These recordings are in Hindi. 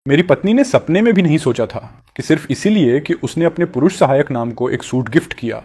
मेरी पत्नी ने सपने में भी नहीं सोचा था कि सिर्फ इसीलिए कि उसने अपने पुरुष सहायक नाम को एक सूट गिफ्ट किया,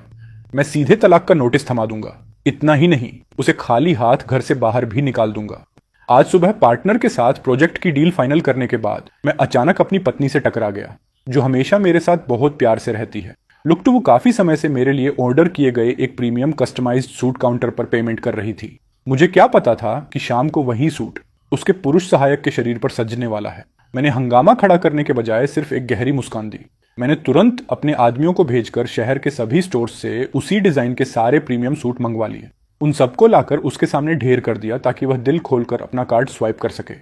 मैं सीधे तलाक का नोटिस थमा दूंगा। इतना ही नहीं, उसे खाली हाथ घर से बाहर भी निकाल दूंगा। आज सुबह पार्टनर के साथ प्रोजेक्ट की डील फाइनल करने के बाद मैं अचानक अपनी पत्नी से टकरा गया, जो हमेशा मेरे साथ बहुत प्यार से रहती है। लुक टू वो काफी समय से मेरे लिए ऑर्डर किए गए एक प्रीमियम कस्टमाइज्ड सूट काउंटर पर पेमेंट कर रही थी। मुझे क्या पता था कि शाम को वही सूट उसके पुरुष सहायक के शरीर पर सजने वाला है। मैंने हंगामा खड़ा करने के बजाय सिर्फ एक गहरी मुस्कान दी। मैंने तुरंत अपने आदमियों को भेजकर शहर के सभी स्टोर्स से उसी डिजाइन के सारे प्रीमियम सूट मंगवा लिए। उन सबको लाकर उसके सामने ढेर कर दिया ताकि वह दिल खोलकर अपना कार्ड स्वाइप कर सके।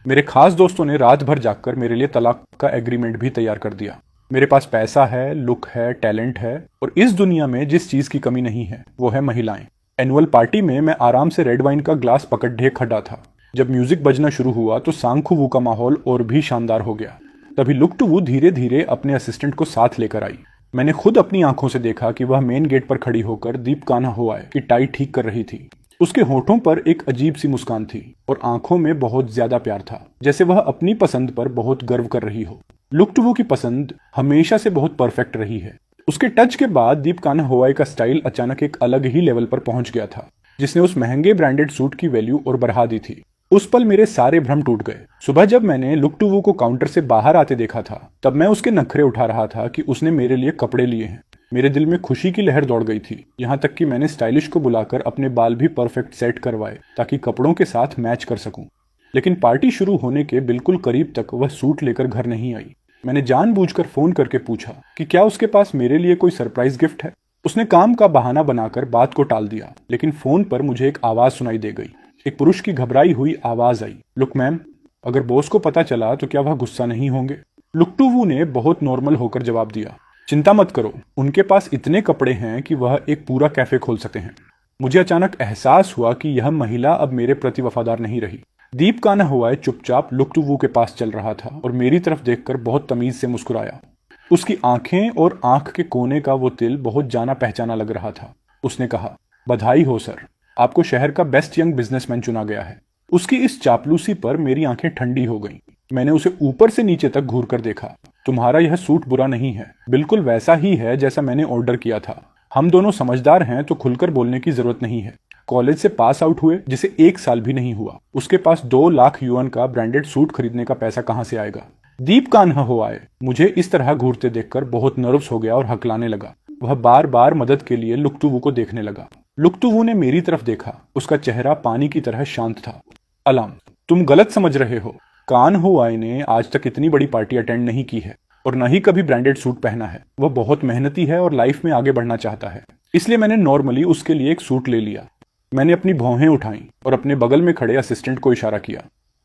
मेरे खास दोस्तों ने रात भर जागकर मेरे लिए तलाक का एग्रीमेंट भी तैयार कर दिया। मेरे पास पैसा है, लुक है, टैलेंट है, और इस दुनिया में जिस चीज की कमी नहीं है वो है महिलाएं। एनुअल पार्टी में मैं आराम से रेड वाइन का ग्लास पकड़े खड़ा था। जब म्यूजिक बजना शुरू हुआ तो सांखुवू का माहौल और भी शानदार हो गया। तभी लुक टू वो धीरे धीरे अपने असिस्टेंट को साथ लेकर आई। मैंने खुद अपनी आंखों से देखा कि वह मेन गेट पर खड़ी होकर दीप कान्हा हुआए की टाई ठीक कर रही थी। उसके होठों पर एक अजीब सी मुस्कान थी और आंखों में बहुत ज्यादा प्यार था, जैसे वह अपनी पसंद पर बहुत गर्व कर रही हो। लुक टू वो की पसंद हमेशा से बहुत परफेक्ट रही है। उसके टच के बाद दीप कान्हा हुआए का स्टाइल अचानक एक अलग ही लेवल पर पहुंच गया था, जिसने उस महंगे ब्रांडेड सूट की वैल्यू और बढ़ा दी थी। उस पल मेरे सारे भ्रम टूट गए। सुबह जब मैंने लुक टू वो को काउंटर से बाहर आते देखा था, तब मैं उसके नखरे उठा रहा था कि उसने मेरे लिए कपड़े लिए हैं। मेरे दिल में खुशी की लहर दौड़ गई थी, यहाँ तक कि मैंने स्टाइलिश को बुलाकर अपने बाल भी परफेक्ट सेट करवाए ताकि कपड़ों के साथ मैच कर सकूं। लेकिन पार्टी शुरू होने के बिल्कुल करीब तक वह सूट लेकर घर नहीं आई। मैंने जानबूझकर फोन करके पूछा कि क्या उसके पास मेरे लिए कोई सरप्राइज गिफ्ट है। उसने काम का बहाना बनाकर बात को टाल दिया, लेकिन फोन पर मुझे एक आवाज सुनाई दे गई। एक पुरुष की घबराई हुई आवाज आई, लुक मैम, अगर बॉस को पता चला तो क्या वह गुस्सा नहीं होंगे? लुक टू वू ने बहुत नॉर्मल होकर जवाब दिया, चिंता मत करो, उनके पास इतने कपड़े हैं कि वह एक पूरा कैफे खोल सकते हैं। मुझे अचानक एहसास हुआ कि यह महिला अब मेरे प्रति वफादार नहीं रही। दीप कान्हा हुआए चुपचाप लुक टू वू के पास चल रहा था और मेरी तरफ देखकर बहुत तमीज से मुस्कुराया। उसकी आंखें और आंख के कोने का वो तिल बहुत जाना पहचाना लग रहा था। उसने कहा, बधाई हो सर, आपको शहर का बेस्ट यंग बिजनेसमैन चुना गया है। उसकी इस चापलूसी पर मेरी आंखें ठंडी हो गईं। मैंने उसे ऊपर से नीचे तक घूर कर देखा। तुम्हारा यह सूट बुरा नहीं है, बिल्कुल वैसा ही है जैसा मैंने ऑर्डर किया था। हम दोनों समझदार हैं तो खुलकर बोलने की जरूरत नहीं है। कॉलेज से पास आउट हुए जिसे 1 साल भी नहीं हुआ, उसके पास 2 लाख युआन का ब्रांडेड सूट खरीदने का पैसा कहां से आएगा? दीप कान्हा हुआए मुझे इस तरह घूरते देखकर बहुत नर्वस हो गया और हकलाने लगा। वह बार बार मदद के लिए लुक टू वू को देखने लगा। लुक टू वू ने मेरी तरफ देखा। उसका चेहरा पानी की तरह शांत था। अलाम, तुम गलत समझ रहे हो। कान हुआए ने आज तक इतनी बड़ी पार्टी अटेंड नहीं की है और न ही कभी ब्रांडेड सूट पहना है। वह बहुत मेहनती है और लाइफ में आगे बढ़ना चाहता है, इसलिए मैंने नॉर्मली उसके लिए एक सूट ले लिया। मैंने अपनी भौहें उठाई और अपने बगल में खड़े असिस्टेंट को इशारा किया।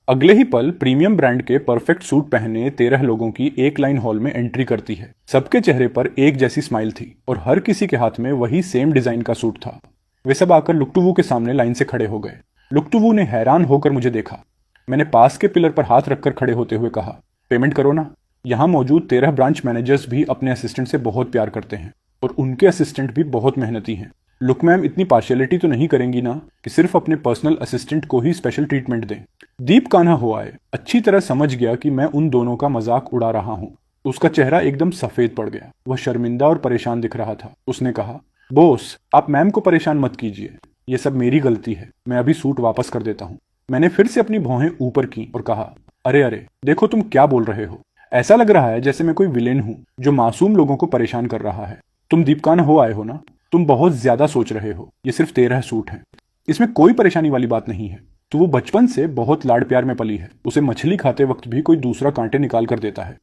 अगले ही पल प्रीमियम ब्रांड के परफेक्ट सूट पहने 13 लोगों की एक लाइन हॉल में एंट्री करती है। सबके चेहरे पर एक जैसी स्माइल थी और हर किसी के हाथ में वही सेम डिजाइन का सूट था। वे सब आकर लुक टू वू के सामने लाइन से खड़े हो गए। लुक टू वू ने हैरान होकर मुझे देखा। मैंने पास के पिलर पर हाथ रखकर खड़े होते हुए कहा, पेमेंट करो ना। यहाँ मौजूद 13 ब्रांच मैनेजर्स भी अपने असिस्टेंट से बहुत प्यार करते हैं और उनके असिस्टेंट भी बहुत मेहनती हैं। लुक मैम, इतनी पार्शियलिटी तो नहीं करेंगी ना कि सिर्फ अपने पर्सनल असिस्टेंट को ही स्पेशल ट्रीटमेंट दें। दीप कान्हा हुआए अच्छी तरह समझ गया कि मैं उन दोनों का मजाक उड़ा रहा हूँ। उसका चेहरा एकदम सफेद पड़ गया। वह शर्मिंदा और परेशान दिख रहा था। उसने कहा, बॉस, आप मैम को परेशान मत कीजिए, ये सब मेरी गलती है। मैं अभी सूट वापस कर देता हूँ। मैंने फिर से अपनी भौहें ऊपर की और कहा, अरे अरे, देखो तुम क्या बोल रहे हो। ऐसा लग रहा है जैसे मैं कोई विलेन हूँ जो मासूम लोगों को परेशान कर रहा है। तुम दीप कान्हा हुआए हो ना? तुम बहुत ज्यादा सोच रहे हो। ये सिर्फ 13 सूट हैं, इसमें कोई परेशानी वाली बात नहीं है। तो वो बचपन से बहुत लाड प्यार में पली है। उसे मछली खाते वक्त भी कोई दूसरा कांटे निकाल कर देता है।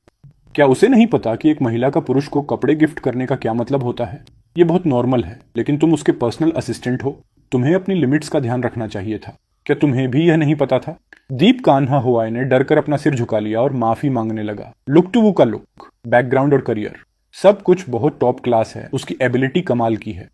क्या उसे नहीं पता कि एक महिला का पुरुष को कपड़े गिफ्ट करने का क्या मतलब होता है? ये बहुत नॉर्मल है, लेकिन तुम उसके पर्सनल असिस्टेंट हो। तुम्हें अपनी लिमिट्स का ध्यान रखना चाहिए था। क्या तुम्हें भी यह नहीं पता था? दीप कान्हा हुआए ने डरकर अपना सिर झुका लिया और माफी मांगने लगा। लुक टू वू का लुक, बैकग्राउंड और करियर सब कुछ बहुत टॉप क्लास है। उसकी एबिलिटी कमाल की है।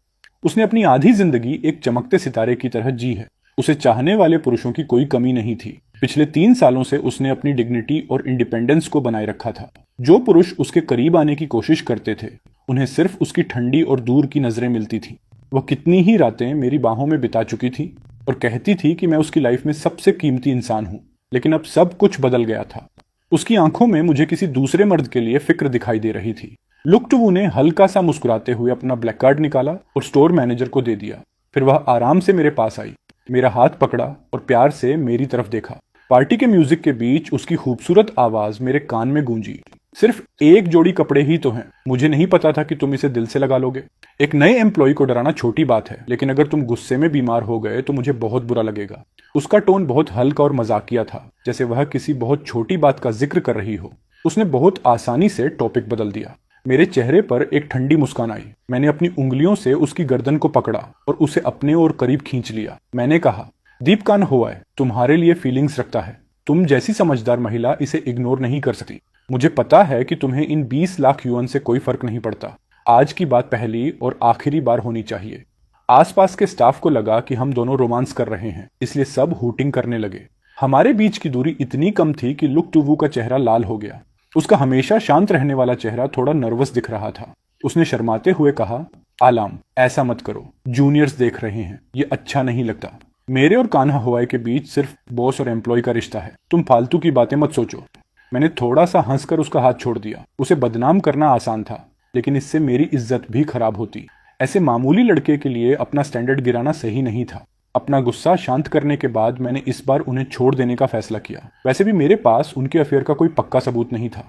उसने अपनी आधी जिंदगी एक चमकते सितारे की तरह जी है। उसे चाहने वाले पुरुषों की कोई कमी नहीं थी। पिछले 3 सालों से उसने अपनी डिग्निटी और इंडिपेंडेंस को बनाए रखा था। जो पुरुष उसके करीब आने की कोशिश करते थे, उन्हें सिर्फ उसकी ठंडी और दूर की नजरें मिलती थी। वह कितनी ही रातें मेरी बाहों में बिता चुकी थी और कहती थी कि मैं उसकी लाइफ में सबसे कीमती इंसान हूं। लेकिन अब सब कुछ बदल गया था। उसकी आंखों में मुझे किसी दूसरे मर्द के लिए फिक्र दिखाई दे रही थी। लुक टू वू ने हल्का सा मुस्कुराते हुए अपना ब्लैक कार्ड निकाला और स्टोर मैनेजर को दे दिया। फिर वह आराम से मेरे पास आई, मेरा हाथ पकड़ा और प्यार से मेरी तरफ देखा। पार्टी के म्यूजिक के बीच उसकी खूबसूरत आवाज मेरे कान में गूंजी। सिर्फ एक जोड़ी कपड़े ही तो हैं, मुझे नहीं पता था कि तुम इसे दिल से लगा लोगे। एक नए एम्प्लॉय को डराना छोटी बात है, लेकिन अगर तुम गुस्से में बीमार हो गए तो मुझे बहुत बुरा लगेगा। उसका टोन बहुत हल्का और मजाकिया था, जैसे वह किसी बहुत छोटी बात का जिक्र कर रही हो। उसने बहुत आसानी से टॉपिक बदल दिया। मेरे चेहरे पर एक ठंडी मुस्कान आई। मैंने अपनी उंगलियों से उसकी गर्दन को पकड़ा और उसे अपने ओर करीब खींच लिया। मैंने कहा, दीप कान होआए तुम्हारे लिए फीलिंग्स रखता है। तुम जैसी समझदार महिला इसे इग्नोर नहीं कर सकती। मुझे पता है कि तुम्हें इन 20 लाख युआन से कोई फर्क नहीं पड़ता। आज की बात पहली और आखिरी बार होनी चाहिए। आसपास के स्टाफ को लगा कि हम दोनों रोमांस कर रहे हैं, इसलिए सब हूटिंग करने लगे। हमारे बीच की दूरी इतनी कम थी कि लुक टू वू का चेहरा लाल हो गया। उसका हमेशा शांत रहने वाला चेहरा थोड़ा नर्वस दिख रहा था। उसने शर्माते हुए कहा, आलाम ऐसा मत करो, जूनियर्स देख रहे हैं, ये अच्छा नहीं लगता। मेरे और कान्हा हुआई के बीच सिर्फ बॉस और एम्प्लॉय का रिश्ता है, तुम फालतू की बातें मत सोचो। मैंने थोड़ा सा हंसकर उसका हाथ छोड़ दिया। उसे बदनाम करना आसान था, लेकिन इससे मेरी इज्जत भी खराब होती। ऐसे मामूली लड़के के लिए अपना स्टैंडर्ड गिराना सही नहीं था। अपना गुस्सा शांत करने के बाद मैंने इस बार उन्हें छोड़ देने का फैसला किया। वैसे भी मेरे पास उनके अफेयर का कोई पक्का सबूत नहीं था।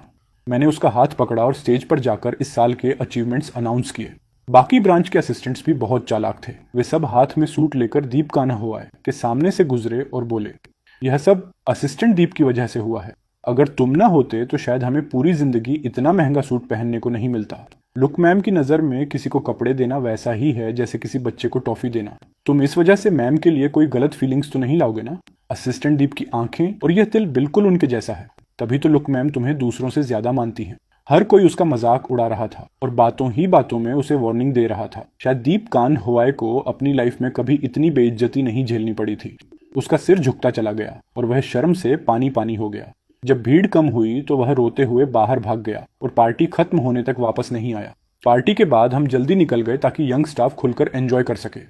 मैंने उसका हाथ पकड़ा और स्टेज पर जाकर इस साल के अचीवमेंट्स अनाउंस किए। बाकी ब्रांच के असिस्टेंट्स भी बहुत चालाक थे। वे सब हाथ में सूट लेकर दीप कान्हा हुआए के सामने से गुजरे और बोले, यह सब असिस्टेंट दीप की वजह से हुआ है। अगर तुम ना होते तो शायद हमें पूरी जिंदगी इतना महंगा सूट पहनने को नहीं मिलता। लुक मैम की नज़र में किसी को कपड़े देना वैसा ही है जैसे किसी बच्चे को टॉफी देना। तुम इस वजह से मैम के लिए कोई गलत फीलिंग्स तो नहीं लाओगे ना? असिस्टेंट दीप की आंखें और यह तिल बिल्कुल उनके जैसा है, तभी तो लुक मैम तुम्हें दूसरों से ज्यादा मानती हैं। हर कोई उसका मजाक उड़ा रहा था और बातों ही बातों में उसे वार्निंग दे रहा था। शायद दीप कान हुआए को अपनी लाइफ में कभी इतनी बेइज्जती नहीं झेलनी पड़ी थी। उसका सिर झुकता चला गया और वह शर्म से पानी पानी हो गया। जब भीड़ कम हुई तो वह रोते हुए बाहर भाग गया और पार्टी खत्म होने तक वापस नहीं आया। पार्टी के बाद हम जल्दी निकल गए ताकि यंग स्टाफ खुलकर एंजॉय कर सके।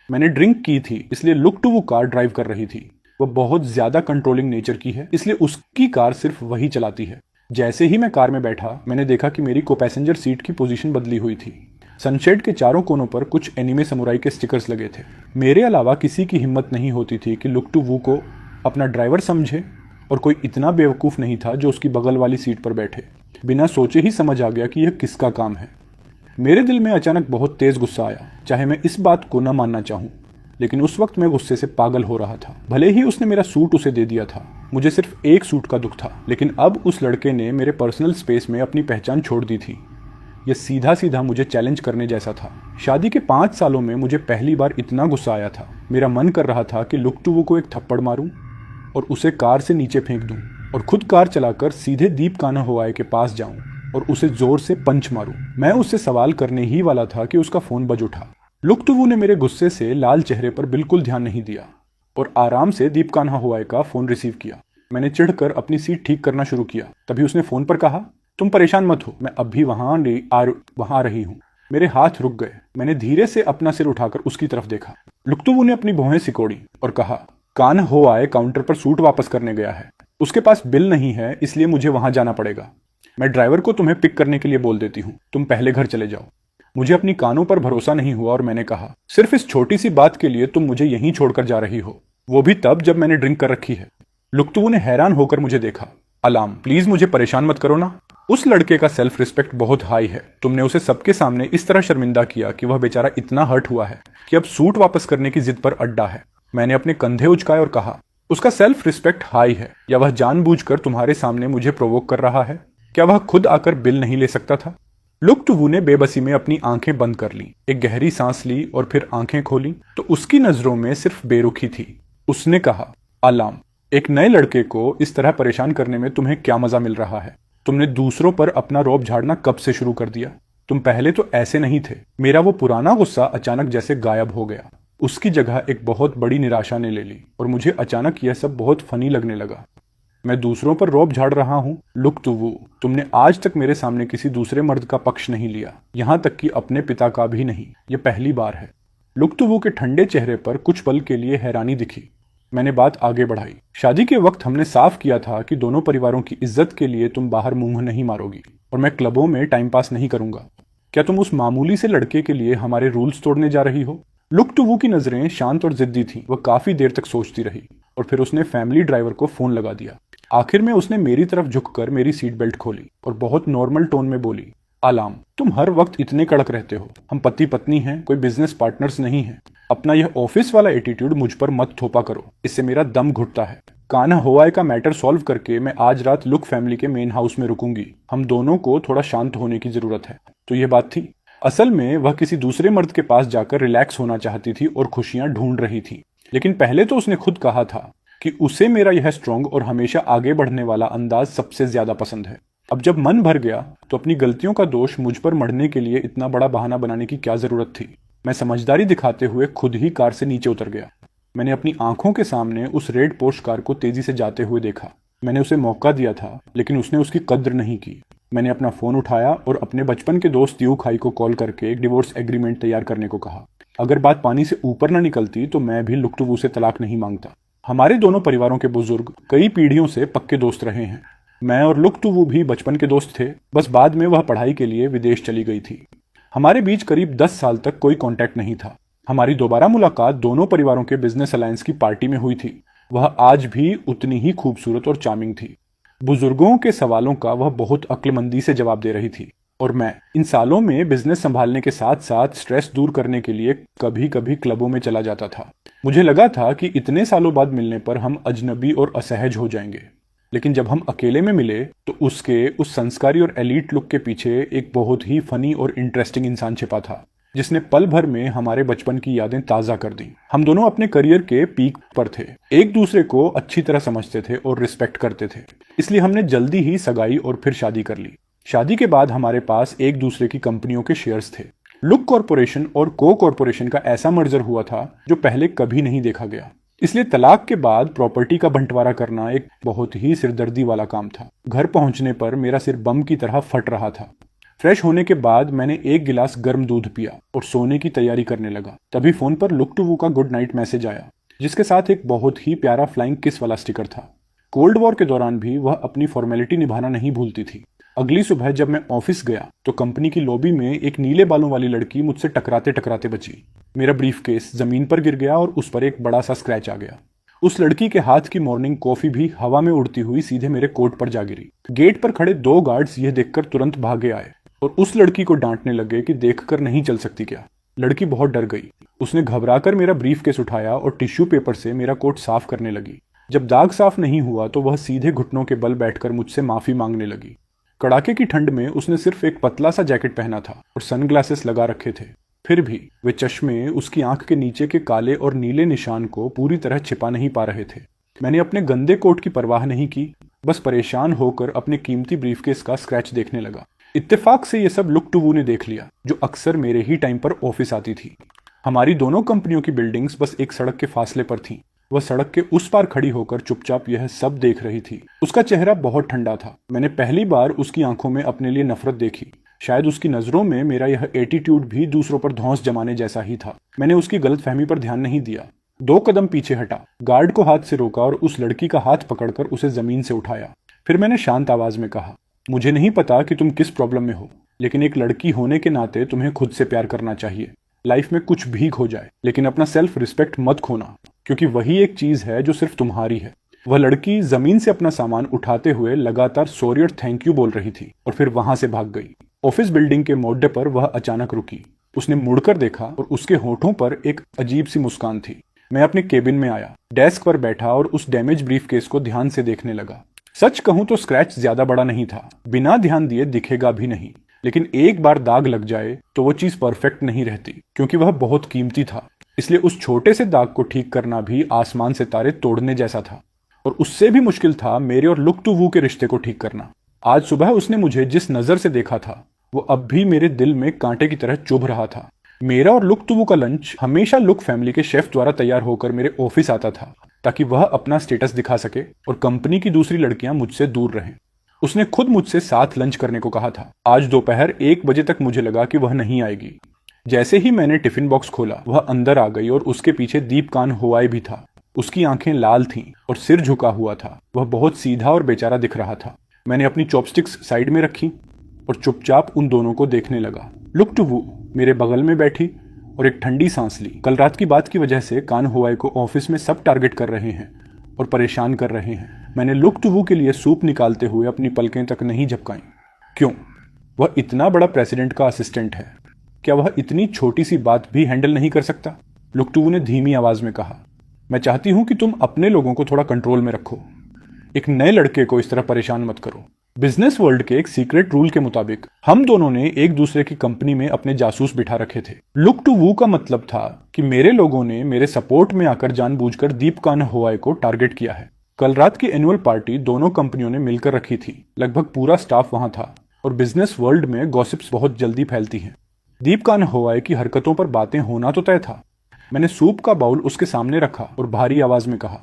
मैंने ड्रिंक की थी, इसलिए लुक टू वो कार ड्राइव कर रही थी। वह बहुत ज्यादा कंट्रोलिंग नेचर की है, इसलिए उसकी कार सिर्फ वही चलाती है। जैसे ही मैं कार में बैठा, मैंने देखा कि मेरी को पैसेंजर सीट की पोजीशन बदली हुई थी। सनशेड के चारों कोनों पर कुछ एनिमे समुराई के स्टिकर्स लगे थे। मेरे अलावा किसी की हिम्मत नहीं होती थी कि लुक टू वू को अपना ड्राइवर समझे, और कोई इतना बेवकूफ़ नहीं था जो उसकी बगल वाली सीट पर बैठे। बिना सोचे ही समझ आ गया कि यह किसका काम है। मेरे दिल में अचानक बहुत तेज गुस्सा आया, चाहे मैं इस बात को न मानना चाहूँ, लेकिन उस वक्त मैं गुस्से से पागल हो रहा था। भले ही उसने मेरा सूट उसे दे दिया था, मुझे सिर्फ एक सूट का दुख था, लेकिन अब उस लड़के ने मेरे पर्सनल स्पेस में अपनी पहचान छोड़ दी थी। यह सीधा सीधा मुझे चैलेंज करने जैसा था। शादी के 5 सालों में मुझे पहली बार इतना गुस्सा आया था। मेरा मन कर रहा था कि लुक टू वू को एक थप्पड़ मारूं और उसे कार से नीचे फेंक दूं और खुद कार चलाकर सीधे दीप कान्हा हुआए के पास जाऊं और उसे जोर से पंच मारूं। मैं उससे सवाल करने ही वाला था कि उसका फोन बज उठा। लुक टू वू ने मेरे गुस्से से लाल चेहरे पर बिल्कुल ध्यान नहीं दिया और आराम से दीप कान्हा हुआए का फोन रिसीव किया। मैंने चिढ़कर अपनी सीट ठीक करना शुरू किया। तभी उसने फोन पर कहा, तुम परेशान मत हो, मैं अभी वहां आ रही हूँ। मेरे हाथ रुक गए। मैंने धीरे से अपना सिर उठाकर उसकी तरफ देखा। लुक टू वू ने अपनी भौहें सिकोड़ी और कहा, कान्हा हुआए काउंटर पर सूट वापस करने गया है। उसके पास बिल नहीं है, इसलिए मुझे वहां जाना पड़ेगा। मैं ड्राइवर को तुम्हें पिक करने के लिए बोल देती हूँ, तुम पहले घर चले जाओ। मुझे अपनी कानों पर भरोसा नहीं हुआ और मैंने कहा, सिर्फ इस छोटी सी बात के लिए तुम मुझे यहीं छोड़कर जा रही हो, वो भी तब जब मैंने ड्रिंक कर रखी है। लुक टू वू ने हैरान होकर मुझे देखा। अलाम, प्लीज मुझे परेशान मत करो ना। उस लड़के का सेल्फ रिस्पेक्ट बहुत हाई है। तुमने उसे सबके सामने इस तरह शर्मिंदा किया कि वह बेचारा इतना हर्ट हुआ है कि अब सूट वापस करने की जिद पर अड्डा है। मैंने अपने कंधे उचकाए और कहा, उसका सेल्फ रिस्पेक्ट हाई है या वह जानबूझकर तुम्हारे सामने मुझे प्रोवोक कर रहा है? क्या वह खुद आकर बिल नहीं ले सकता था? लुक टू वू ने बेबसी में अपनी आंखें बंद कर ली, एक गहरी सांस ली और फिर आंखें खोली तो उसकी नजरों में सिर्फ बेरुखी थी। उसने कहा, अलाम, एक नए लड़के को इस तरह परेशान करने में तुम्हें क्या मजा मिल रहा है? तुमने दूसरों पर अपना रौब झाड़ना कब से शुरू कर दिया? तुम पहले तो ऐसे नहीं थे। मेरा वो पुराना गुस्सा अचानक जैसे गायब हो गया। उसकी जगह एक बहुत बड़ी निराशा ने ले ली और मुझे अचानक यह सब बहुत फनी लगने लगा। मैं दूसरों पर रौब झाड़ रहा हूँ? लुक टू वू, तुमने आज तक मेरे सामने किसी दूसरे मर्द का पक्ष नहीं लिया, यहाँ तक कि अपने पिता का भी नहीं। यह पहली बार है। लुक टू वू के ठंडे चेहरे पर कुछ पल के लिए हैरानी दिखी। मैंने बात आगे बढ़ाई। शादी के वक्त हमने साफ किया था कि दोनों परिवारों की इज्जत के लिए तुम बाहर मुंह नहीं मारोगी और मैं क्लबों में टाइम पास नहीं करूंगा। क्या तुम उस मामूली से लड़के के लिए हमारे रूल्स तोड़ने जा रही हो? लुक टू वो की नजरें शांत और जिद्दी थीं। वह काफी देर तक सोचती रही और फिर उसने फैमिली ड्राइवर को फोन लगा दिया। आखिर में उसने मेरी तरफ झुककर मेरी सीट बेल्ट खोली और बहुत नॉर्मल टोन में बोली, आलाम, तुम हर वक्त इतने कड़क रहते हो। हम पति पत्नी हैं, कोई बिजनेस पार्टनर्स नहीं हैं। अपना यह ऑफिस वाला एटीट्यूड मुझ पर मत थोपा करो, इससे मेरा दम घुटता है। कान्हा होआय का मैटर सॉल्व करके मैं आज रात लुक फैमिली के मेन हाउस में रुकूंगी। हम दोनों को थोड़ा शांत होने की जरूरत है। तो यह बात थी। असल में वह किसी दूसरे मर्द के पास जाकर रिलैक्स होना चाहती थी और खुशियां ढूंढ रही थी। लेकिन पहले तो उसने खुद कहा था कि उसे मेरा यह स्ट्रांग और हमेशा आगे बढ़ने वाला अंदाज सबसे ज्यादा पसंद है। अब जब मन भर गया तो अपनी गलतियों का दोष मुझ पर मढ़ने के लिए इतना बड़ा बहाना बनाने की क्या जरूरत थी। मैं समझदारी दिखाते हुए खुद ही कार से नीचे उतर गया। मैंने अपनी आंखों के सामने उस रेड पोर्श कार को तेजी से जाते हुए देखा। मैंने उसे मौका दिया था, लेकिन उसने उसकी कद्र नहीं की। मैंने अपना फोन उठाया और अपने बचपन के दोस्त यू खाई को कॉल करके एक डिवोर्स एग्रीमेंट तैयार करने को कहा। अगर बात पानी से ऊपर ना निकलती तो मैं भी लुक्टवू से तलाक नहीं मांगता। हमारे दोनों परिवारों के बुजुर्ग कई पीढ़ियों से पक्के दोस्त रहे हैं। मैं और लुक्टवू भी बचपन के दोस्त थे, बस बाद में वह पढ़ाई के लिए विदेश चली गई थी। हमारे बीच करीब 10 साल तक कोई कांटेक्ट नहीं था। हमारी दोबारा मुलाकात दोनों परिवारों के बिजनेस अलायंस की पार्टी में हुई थी। वह आज भी उतनी ही खूबसूरत और चार्मिंग थी। बुजुर्गों के सवालों का वह बहुत अक्लमंदी से जवाब दे रही थी और मैं इन सालों में बिजनेस संभालने के साथ साथ स्ट्रेस दूर करने के लिए कभी कभी क्लबों में चला जाता था। मुझे लगा था कि इतने सालों बाद मिलने पर हम अजनबी और असहज हो जाएंगे, लेकिन जब हम अकेले में मिले तो उसके उस संस्कारी और एलीट लुक के पीछे एक बहुत ही फनी और इंटरेस्टिंग इंसान छिपा था, जिसने पल भर में हमारे बचपन की यादें ताजा कर दी। हम दोनों अपने करियर के पीक पर थे, एक दूसरे को अच्छी तरह समझते थे और रिस्पेक्ट करते थे। इसलिए हमने जल्दी ही सगाई और फिर शादी कर ली। शादी के बाद हमारे पास एक दूसरे की कंपनियों के शेयर्स थे। लुक कॉरपोरेशन और को कॉरपोरेशन का ऐसा मर्जर हुआ था जो पहले कभी नहीं देखा गया। इसलिए तलाक के बाद प्रॉपर्टी का बंटवारा करना एक बहुत ही सिरदर्दी वाला काम था। घर पहुंचने पर मेरा सिर बम की तरह फट रहा था। फ्रेश होने के बाद मैंने एक गिलास गर्म दूध पिया और सोने की तैयारी करने लगा। तभी फोन पर लुक्टवू का गुड नाइट मैसेज आया, जिसके साथ एक बहुत ही प्यारा फ्लाइंग किस वाला स्टिकर था। कोल्ड वॉर के दौरान भी वह अपनी फॉर्मेलिटी निभाना नहीं भूलती थी। अगली सुबह जब मैं ऑफिस गया तो कंपनी की लॉबी में एक नीले बालों वाली लड़की मुझसे टकराते टकराते बची। मेरा ब्रीफकेस जमीन पर गिर गया और उस पर एक बड़ा सा स्क्रैच आ गया। उस लड़की के हाथ की मॉर्निंग कॉफी भी हवा में उड़ती हुई सीधे मेरे कोट पर जा गिरी। गेट पर खड़े 2 गार्ड्स यह देखकर तुरंत भागे आए और उस लड़की को डांटने लगे कि देखकर नहीं चल सकती क्या। लड़की बहुत डर गई। उसने घबराकर मेरा ब्रीफकेस उठाया और टिश्यू पेपर से मेरा कोट साफ करने लगी। जब दाग साफ नहीं हुआ तो वह सीधे घुटनों के बल बैठकर मुझसे माफी मांगने लगी। कड़ाके की ठंड में उसने सिर्फ एक पतला सा जैकेट पहना था और सनग्लासेस लगा रखे थे। फिर भी वे चश्मे उसकी आंख के नीचे के काले और नीले निशान को पूरी तरह छिपा नहीं पा रहे थे। मैंने अपने गंदे कोट की परवाह नहीं की, बस परेशान होकर अपने कीमती ब्रीफकेस का स्क्रैच देखने लगा। इत्तेफाक से ये सब लुक्टवू ने देख लिया, जो अक्सर मेरे ही टाइम पर ऑफिस आती थी। हमारी दोनों कंपनियों की बिल्डिंग्स बस एक सड़क के फासले पर थीं। वह सड़क के उस पार खड़ी होकर चुपचाप यह सब देख रही थी। उसका चेहरा बहुत ठंडा था। मैंने पहली बार उसकी आंखों में अपने लिए नफरत देखी। शायद उसकी नजरों में मेरा यह एटीट्यूड भी दूसरों पर धौंस जमाने जैसा ही था। मैंने उसकी गलतफहमी पर ध्यान नहीं दिया। 2 कदम पीछे हटा, गार्ड को हाथ से रोका और उस लड़की का हाथ पकड़कर उसे जमीन से उठाया। फिर मैंने शांत आवाज में कहा, मुझे नहीं पता कि तुम किस प्रॉब्लम में हो, लेकिन एक लड़की होने के नाते तुम्हें खुद से प्यार करना चाहिए। लाइफ में कुछ भी खो जाए, लेकिन अपना सेल्फ रिस्पेक्ट मत खोना, क्योंकि वही एक चीज है जो सिर्फ तुम्हारी है। वह लड़की जमीन से अपना सामान उठाते हुए लगातार सॉरी और थैंक यू बोल रही थी और फिर वहां से भाग गई। ऑफिस बिल्डिंग के मोड्डे पर वह अचानक रुकी। उसने मुड़कर देखा और उसके होठों पर एक अजीब सी मुस्कान थी। मैं अपने केबिन में आया, डेस्क पर बैठा और उस डैमेज ब्रीफकेस को ध्यान से देखने लगा। सच कहूं तो स्क्रैच ज्यादा बड़ा नहीं था, बिना ध्यान दिए दिखेगा भी नहीं, लेकिन एक बार दाग लग जाए तो वो चीज परफेक्ट नहीं रहती, क्योंकि वह बहुत कीमती था। इसलिए उस छोटे से दाग को ठीक करना भी आसमान से तारे तोड़ने जैसा था, और उससे भी मुश्किल था मेरे और लुक्टवू के रिश्ते को ठीक करना। आज सुबह उसने मुझे जिस नजर से देखा था वो अब भी मेरे दिल में कांटे की तरह चुभ रहा था। मेरा और लुक्टवू का लंच हमेशा लुक फैमिली के शेफ द्वारा तैयार होकर मेरे ऑफिस आता था, ताकि वह अपना स्टेटस दिखा सके और कंपनी की दूसरी लड़कियां मुझसे दूर रहें। उसने खुद मुझसे साथ लंच करने को कहा था। आज दोपहर 1 बजे तक मुझे लगा कि वह नहीं आएगी। जैसे ही मैंने टिफिन बॉक्स खोला, वह अंदर आ गई और उसके पीछे दीपकान होआय भी था। उसकी आंखें लाल थीं और सिर झुका हुआ था। वह बहुत सीधा और बेचारा दिख रहा था। मैंने अपनी चॉपस्टिक्स साइड में रखी और चुपचाप उन दोनों को देखने लगा। लुक टू वू मेरे बगल में बैठी और एक ठंडी सांस ली। कल रात की बात की वजह से कान हुआई को ऑफिस में सब टारगेट कर रहे हैं और परेशान कर रहे हैं। मैंने लुक टू वू के लिए सूप निकालते हुए अपनी पलकें तक नहीं झपकाई। क्यों? वह इतना बड़ा प्रेसिडेंट का असिस्टेंट है। क्या वह इतनी छोटी सी बात भी हैंडल नहीं कर सकता? लुक टू वू ने धीमी आवाज में कहा, मैं चाहती हूं कि तुम अपने लोगों को थोड़ा कंट्रोल में रखो। एक नए लड़के को इस तरह परेशान मत करो। बिजनेस वर्ल्ड के एक सीक्रेट रूल के मुताबिक हम दोनों ने एक दूसरे की कंपनी में अपने जासूस बिठा रखे थे। लुक टू वू का मतलब था कि मेरे लोगों ने मेरे सपोर्ट में आकर जानबूझकर दीप कान हुआई को टारगेट किया है। कल रात की एनुअल पार्टी दोनों कंपनियों ने मिलकर रखी थी। लगभग पूरा स्टाफ वहां था और बिजनेस वर्ल्ड में गॉसिप्स बहुत जल्दी फैलती हैं। दीप कान हुआई की हरकतों पर बातें होना तो तय था। मैंने सूप का बाउल उसके सामने रखा और भारी आवाज में कहा,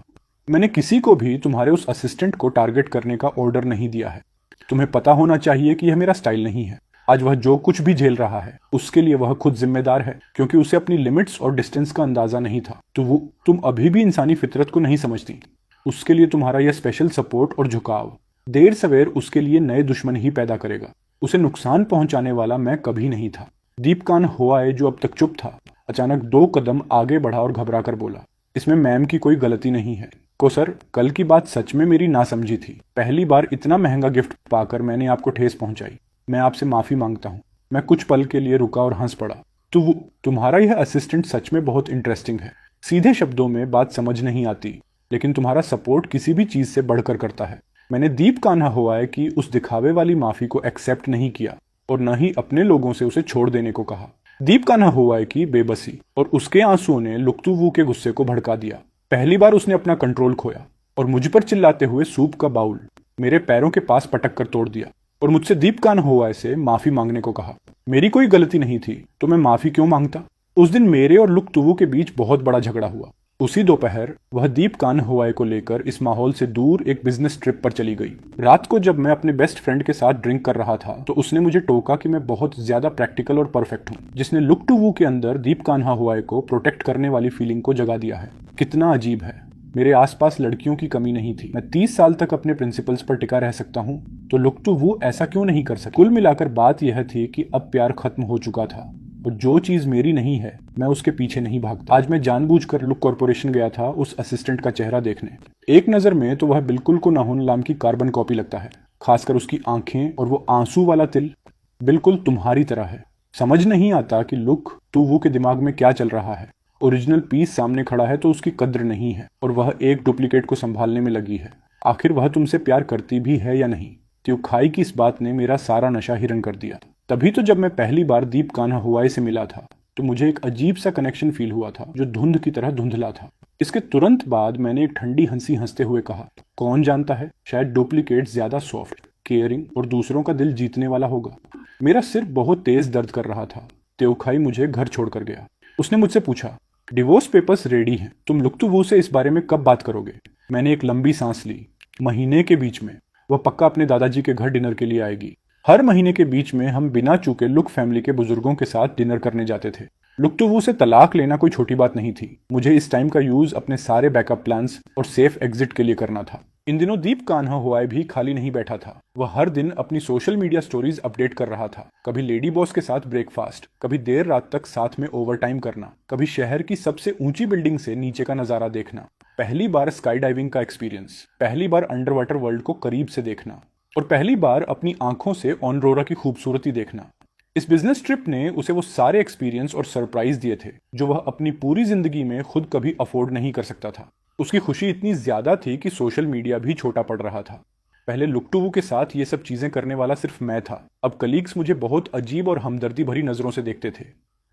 मैंने किसी को भी तुम्हारे उस असिस्टेंट को टारगेट करने का ऑर्डर नहीं दिया है। तुम्हें पता होना चाहिए कि यह मेरा स्टाइल नहीं है। आज वह जो कुछ भी झेल रहा है उसके लिए वह खुद जिम्मेदार है, क्योंकि उसे अपनी लिमिट्स और डिस्टेंस का अंदाजा नहीं था। तो वो तुम अभी भी इंसानी फितरत को नहीं समझती। उसके लिए तुम्हारा यह स्पेशल सपोर्ट और झुकाव देर सवेर उसके लिए नए दुश्मन ही पैदा करेगा। उसे नुकसान पहुंचाने वाला मैं कभी नहीं था। दीप कान हुआई, जो अब तक चुप था, अचानक 2 कदम आगे बढ़ा और घबरा कर बोला, इसमें मैम की कोई गलती नहीं है। को सर, कल की बात सच में मेरी नासमझी थी। पहली बार इतना महंगा गिफ्ट पाकर मैंने आपको ठेस पहुंचाई। मैं आपसे माफी मांगता हूं। मैं कुछ पल के लिए रुका और हंस पड़ा। तो तुम्हारा यह असिस्टेंट सच में बहुत इंटरेस्टिंग है। सीधे शब्दों में बात समझ नहीं आती, लेकिन तुम्हारा सपोर्ट किसी भी चीज से बढ़कर करता है। मैंने दीप कान्हा हुआई की उस दिखावे वाली माफी को एक्सेप्ट नहीं किया और न ही अपने लोगों से उसे छोड़ देने को कहा। दीप कान्हा हुआई की बेबसी और उसके आंसुओं ने लुक टू वू के गुस्से को भड़का दिया। पहली बार उसने अपना कंट्रोल खोया और मुझ पर चिल्लाते हुए सूप का बाउल मेरे पैरों के पास पटक कर तोड़ दिया और मुझसे दीप कान हुआई से माफी मांगने को कहा। मेरी कोई गलती नहीं थी तो मैं माफी क्यों मांगता? उस दिन मेरे और लुक टू वू के बीच बहुत बड़ा झगड़ा हुआ। उसी दोपहर वह दीप कान हुआई को लेकर इस माहौल से दूर एक बिजनेस ट्रिप पर चली गई। रात को जब मैं अपने बेस्ट फ्रेंड के साथ ड्रिंक कर रहा था तो उसने मुझे टोका कि मैं बहुत ज्यादा प्रैक्टिकल और परफेक्ट हूँ, जिसने लुक टू वू के अंदर दीप कान्हा हुआई को प्रोटेक्ट करने वाली फीलिंग को जगा दिया है। कितना अजीब है। मेरे आसपास लड़कियों की कमी नहीं थी। मैं 30 साल तक अपने प्रिंसिपल्स पर टिका रह सकता हूँ, तो लुक टू वू ऐसा क्यों नहीं कर सकता? कुल मिलाकर बात यह थी कि अब प्यार खत्म हो चुका था और जो चीज मेरी नहीं है मैं उसके पीछे नहीं भागता। आज मैं जानबूझकर लुक कॉर्पोरेशन गया था उस असिस्टेंट का चेहरा देखने। एक नजर में तो वह बिल्कुल को नाहुन लाम की कार्बन कॉपी लगता है, खासकर उसकी आंखें और वो आंसू वाला तिल बिल्कुल तुम्हारी तरह है। समझ नहीं आता कि लुक टू वू के दिमाग में क्या चल रहा है। ओरिजिनल पीस सामने खड़ा है तो उसकी कद्र नहीं है और वह एक डुप्लीकेट को संभालने में लगी है। आखिर वह तुमसे प्यार करती भी है या नहीं? त्योखाई की इस बात ने मेरा सारा नशा हिरन कर दिया। तभी तो जब मैं पहली बार दीप कान्हा हुआई से मिला था तो मुझे एक अजीब सा कनेक्शन फील हुआ था जो धुंध की तरह धुंधला था। इसके तुरंत बाद मैंने एक ठंडी हंसी हंसते हुए कहा, कौन जानता है, शायद डुप्लीकेट ज्यादा सॉफ्ट, केयरिंग और दूसरों का दिल जीतने वाला होगा। मेरा सिर बहुत तेज दर्द कर रहा था। त्योखाई मुझे घर छोड़कर गया। उसने मुझसे पूछा, डिवोर्स पेपर्स रेडी हैं, तुम लुक टू वू से इस बारे में कब बात करोगे? मैंने एक लंबी सांस ली। महीने के बीच में। वह पक्का अपने दादाजी के घर डिनर के लिए आएगी। हर महीने के बीच में हम बिना चूके लुक फैमिली के बुजुर्गों के साथ डिनर करने जाते थे। लुक टू वू से तलाक लेना कोई छोटी बात नहीं थी। मुझे इस टाइम का यूज अपने सारे बैकअप प्लान्स और सेफ एग्जिट के लिए करना था। इन दिनों दीप कान्हा हुआई भी खाली नहीं बैठा था। वह हर दिन अपनी सोशल मीडिया स्टोरीज अपडेट कर रहा था। कभी लेडी बॉस के साथ ब्रेकफास्ट, कभी देर रात तक साथ में ओवरटाइम करना, कभी शहर की सबसे ऊंची बिल्डिंग से नीचे का नजारा देखना, पहली बार स्काई डाइविंग का एक्सपीरियंस, पहली बार अंडर वाटर वर्ल्ड को करीब से देखना और पहली बार अपनी आंखों से ऑनरोरा की खूबसूरती देखना। इस बिजनेस ट्रिप ने उसे वो सारे एक्सपीरियंस और सरप्राइज दिए थे जो वह अपनी पूरी जिंदगी में खुद कभी अफोर्ड नहीं कर सकता था। उसकी खुशी इतनी ज्यादा थी कि सोशल मीडिया भी छोटा पड़ रहा था। पहले लुक टू वू के साथ ये सब चीजें करने वाला सिर्फ मैं था। अब कलीग्स मुझे बहुत अजीब और हमदर्दी भरी नजरों से देखते थे।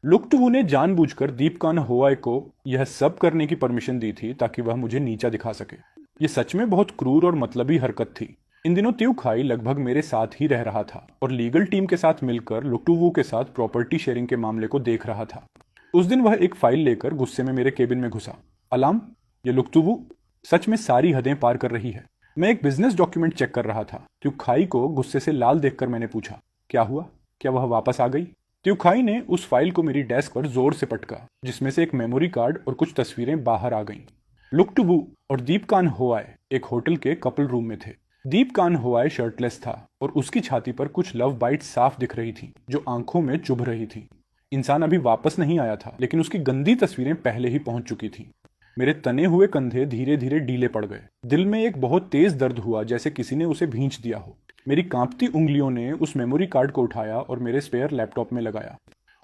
लुक टू वू ने जानबूझकर दीप कान्हा हुआई को यह सब करने की परमिशन दी थी ताकि वह मुझे नीचा दिखा सके। ये सच में बहुत क्रूर और मतलबी हरकत थी। इन दिनों त्योखाई लगभग मेरे साथ ही रह रहा था और लीगल टीम के साथ मिलकर लुक टू वू के साथ प्रॉपर्टी शेयरिंग के मामले को देख रहा था। उस दिन वह एक फाइल लेकर गुस्से में मेरे केबिन में घुसा। अलार्म, ये लुक टू वू सच में सारी हदें पार कर रही है। मैं एक बिजनेस डॉक्यूमेंट चेक कर रहा था। त्योखाई को गुस्से से लाल देखकर मैंने पूछा, क्या हुआ? क्या वह वापस आ गई? त्योखाई ने उस फाइल को मेरी डेस्क पर जोर से पटका, जिसमें से एक मेमोरी कार्ड और कुछ तस्वीरें बाहर आ गईं। लुक टू वू और दीप कान होआय एक होटल के कपल रूम में थे। दीप कान होआय शर्टलेस था और उसकी छाती पर कुछ लव बाइट साफ दिख रही थी जो आंखों में चुभ रही थी। इंसान अभी वापस नहीं आया था, लेकिन उसकी गंदी तस्वीरें पहले ही पहुंच चुकी थी। मेरे तने हुए कंधे धीरे धीरे ढीले पड़ गए। दिल में एक बहुत तेज दर्द हुआ, जैसे किसी ने उसे भींच दिया हो। मेरी कांपती उंगलियों ने उस मेमोरी कार्ड को उठाया और मेरे स्पेयर लैपटॉप में लगाया।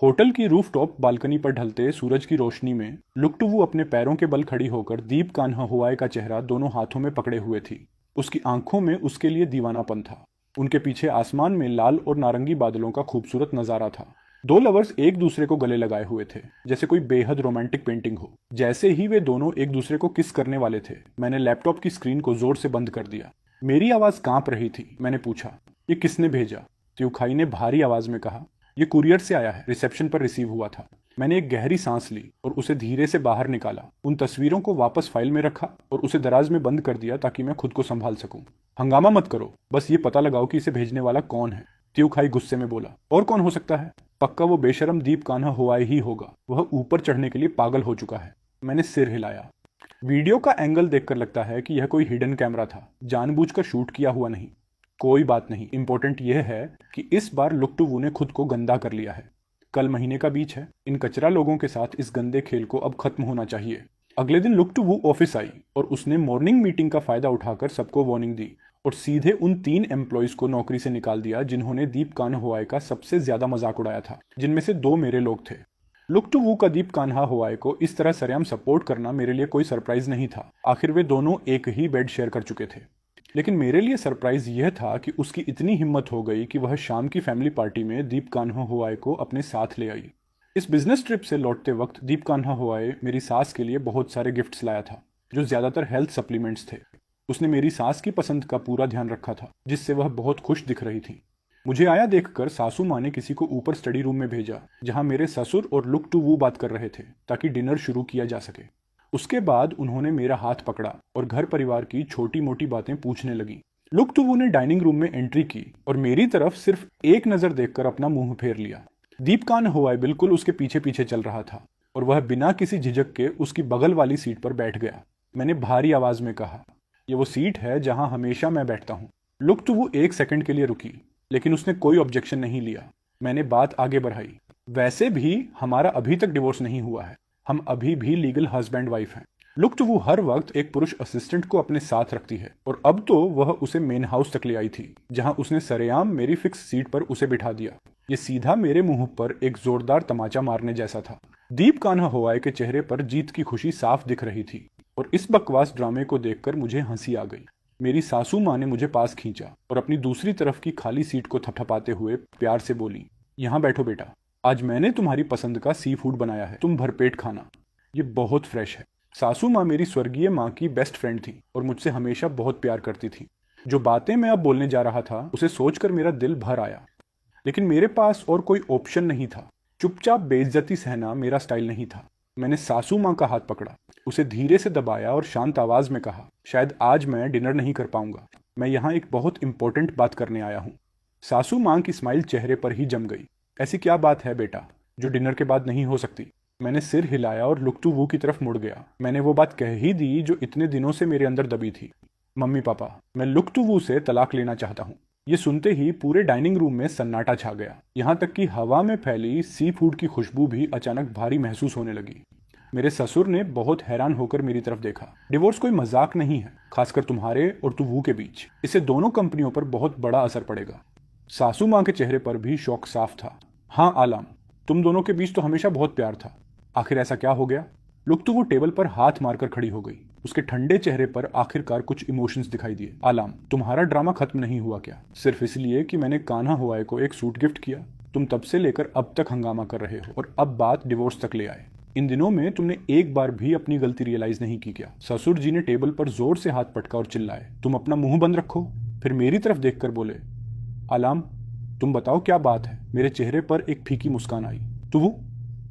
होटल की रूफटॉप बालकनी पर ढलते सूरज की रोशनी में लुक टू वू अपने पैरों के बल खड़ी होकर दीप कान्हा हुआए का चेहरा दोनों हाथों में पकड़े हुए थी। उसकी आंखों में उसके लिए दीवानापन था। उनके पीछे आसमान में लाल और नारंगी बादलों का खूबसूरत नजारा था। दो लवर्स एक दूसरे को गले लगाए हुए थे, जैसे कोई बेहद रोमांटिक पेंटिंग हो। जैसे ही वे दोनों एक दूसरे को किस करने वाले थे, मैंने लैपटॉप की स्क्रीन को जोर से बंद कर दिया। मेरी आवाज कांप रही थी। मैंने पूछा, ये किसने भेजा? त्यूखाई ने भारी आवाज में कहा, ये कुरियर से आया है, रिसेप्शन पर रिसीव हुआ था। मैंने एक गहरी सांस ली और उसे धीरे से बाहर निकाला। उन तस्वीरों को वापस फाइल में रखा और उसे दराज में बंद कर दिया ताकि मैं खुद को संभाल सकूं। हंगामा मत करो, बस ये पता लगाओ कि इसे भेजने वाला कौन है। त्यूखाई गुस्से में बोला। और कौन हो सकता है? पक्का वो बेशरम दीप कान्हा हुआए ही होगा। वह ऊपर चढ़ने के लिए पागल हो चुका है। मैंने सिर हिलाया। वीडियो का एंगल देखकर लगता है कि यह कोई हिडन कैमरा था, जानबूझकर शूट किया हुआ नहीं। कोई बात नहीं, इंपॉर्टेंट यह है कि इस बार लुक टू वू ने खुद को गंदा कर लिया है। कल महीने का बीच है। इन कचरा लोगों के साथ इस गंदे खेल को अब खत्म होना चाहिए। अगले दिन लुक टू वू ऑफिस आई और उसने मॉर्निंग मीटिंग का फायदा उठाकर सबको वार्निंग दी और सीधे उन 3 एम्प्लॉयज को नौकरी से निकाल दिया जिन्होंने दीप कान्हा हुआए का सबसे ज्यादा मजाक उड़ाया था, जिनमें से 2 मेरे लोग थे। लुक टू वू का दीप कान्हा हुआए को इस तरह सरेआम सपोर्ट करना मेरे लिए कोई सरप्राइज नहीं था। आखिर वे दोनों एक ही बेड शेयर कर चुके थे। लेकिन मेरे लिए सरप्राइज यह था कि उसकी इतनी हिम्मत हो गई कि वह शाम की फैमिली पार्टी में दीप कान्हा हुआए को अपने साथ ले आई। इस बिजनेस ट्रिप से लौटते वक्त दीप कान्हा हुआए मेरी सास के लिए बहुत सारे गिफ्ट्स लाया था, जो ज्यादातर हेल्थ सप्लीमेंट्स थे। उसने मेरी सास की पसंद का पूरा ध्यान रखा था, जिससे वह बहुत खुश दिख रही थी। मुझे आया देखकर सासू माँ ने किसी को ऊपर स्टडी रूम में भेजा, जहां मेरे ससुर और लुक टू वू बात कर रहे थे ताकि डिनर शुरू किया जा सके। उसके बाद उन्होंने मेरा हाथ पकड़ा और घर परिवार की छोटी मोटी बातें पूछने लगी। लुक टू वू ने डाइनिंग रूम में एंट्री की और मेरी तरफ सिर्फ एक नजर देखकर अपना मुंह फेर लिया। दीप कान्हा हुआए बिल्कुल उसके पीछे पीछे चल रहा था और वह बिना किसी झिझक के उसकी बगल वाली सीट पर बैठ गया। मैंने भारी आवाज में कहा, ये वो सीट है जहां हमेशा मैं बैठता हूं। लुक टू वू 1 सेकंड के लिए रुकी, लेकिन उसने कोई ऑब्जेक्शन नहीं लिया। मैंने बात आगे बढ़ाई, वैसे भी हमारा अभी तक डिवोर्स नहीं हुआ है। हम अभी भी लीगल हस्बैंड वाइफ हैं। लुक टू वू हर वक्त एक पुरुष असिस्टेंट को अपने साथ रखती है और अब तो वह उसे मेन हाउस तक ले आई थी, जहां उसने सरेआम मेरी फिक्स सीट पर उसे बिठा दिया। ये सीधा मेरे मुंह पर एक जोरदार तमाचा मारने जैसा था। दीप कान्हा हुआए के चेहरे पर जीत की खुशी साफ दिख रही थी और इस बकवास ड्रामे को देखकर मुझे हंसी आ गई। मेरी सासू माँ ने मुझे पास खींचा और अपनी दूसरी तरफ की खाली सीट को थपथपाते हुए प्यार से बोली, यहाँ बैठो बेटा, आज मैंने तुम्हारी पसंद का सी फूड बनाया है, तुम भरपेट खाना, ये बहुत फ्रेश है। सासू माँ मेरी स्वर्गीय माँ की बेस्ट फ्रेंड थी और मुझसे हमेशा बहुत प्यार करती थी। जो बातें मैं अब बोलने जा रहा था उसे सोचकर मेरा दिल भर आया, लेकिन मेरे पास और कोई ऑप्शन नहीं था। चुपचाप बेइज्जती सहना मेरा स्टाइल नहीं था। मैंने सासू माँ का हाथ पकड़ा, उसे धीरे से दबाया और शांत आवाज में कहा, शायद आज मैं डिनर नहीं कर पाऊंगा, मैं यहाँ एक बहुत इंपॉर्टेंट बात करने आया हूँ। सासू माँ की स्माइल चेहरे पर ही जम गई। ऐसी क्या बात है बेटा जो डिनर के बाद नहीं हो सकती? मैंने सिर हिलाया और लुक टू वू की तरफ मुड़ गया। मैंने वो बात कह ही दी जो इतने दिनों से मेरे अंदर दबी थी। मम्मी पापा, मैं लुक टू वू से तलाक लेना चाहता हूँ। ये सुनते ही पूरे डाइनिंग रूम में सन्नाटा छा गया। यहाँ तक कि हवा में फैली सी फूड की खुशबू भी अचानक भारी महसूस होने लगी। मेरे ससुर ने बहुत हैरान होकर मेरी तरफ देखा। डिवोर्स कोई मजाक नहीं है, खासकर तुम्हारे और टू वू के बीच। इससे दोनों कंपनियों पर बहुत बड़ा असर पड़ेगा। सासू माँ के चेहरे पर भी शौक साफ था। हाँ आलाम, तुम दोनों के बीच तो हमेशा बहुत प्यार था, आखिर ऐसा क्या हो गया? लुक टू वो टेबल पर हाथ मारकर खड़ी हो गई। उसके ठंडे चेहरे पर आखिरकार कुछ इमोशंस दिखाई दिए। आलाम, तुम्हारा ड्रामा खत्म नहीं हुआ क्या? सिर्फ इसलिए कि मैंने कान्हा हुआए को एक सूट गिफ्ट किया? तुम तब से लेकर अब तक हंगामा कर रहे हो और अब बात डिवोर्स तक ले आए। इन दिनों में तुमने एक बार भी अपनी गलती रियलाइज नहीं की क्या? ससुर जी ने टेबल पर जोर से हाथ पटका और चिल्लाए, तुम अपना मुंह बंद रखो। फिर मेरी तरफ देखकर बोले, आलाम तुम बताओ क्या बात है? मेरे चेहरे पर एक फीकी मुस्कान आई। तो वो,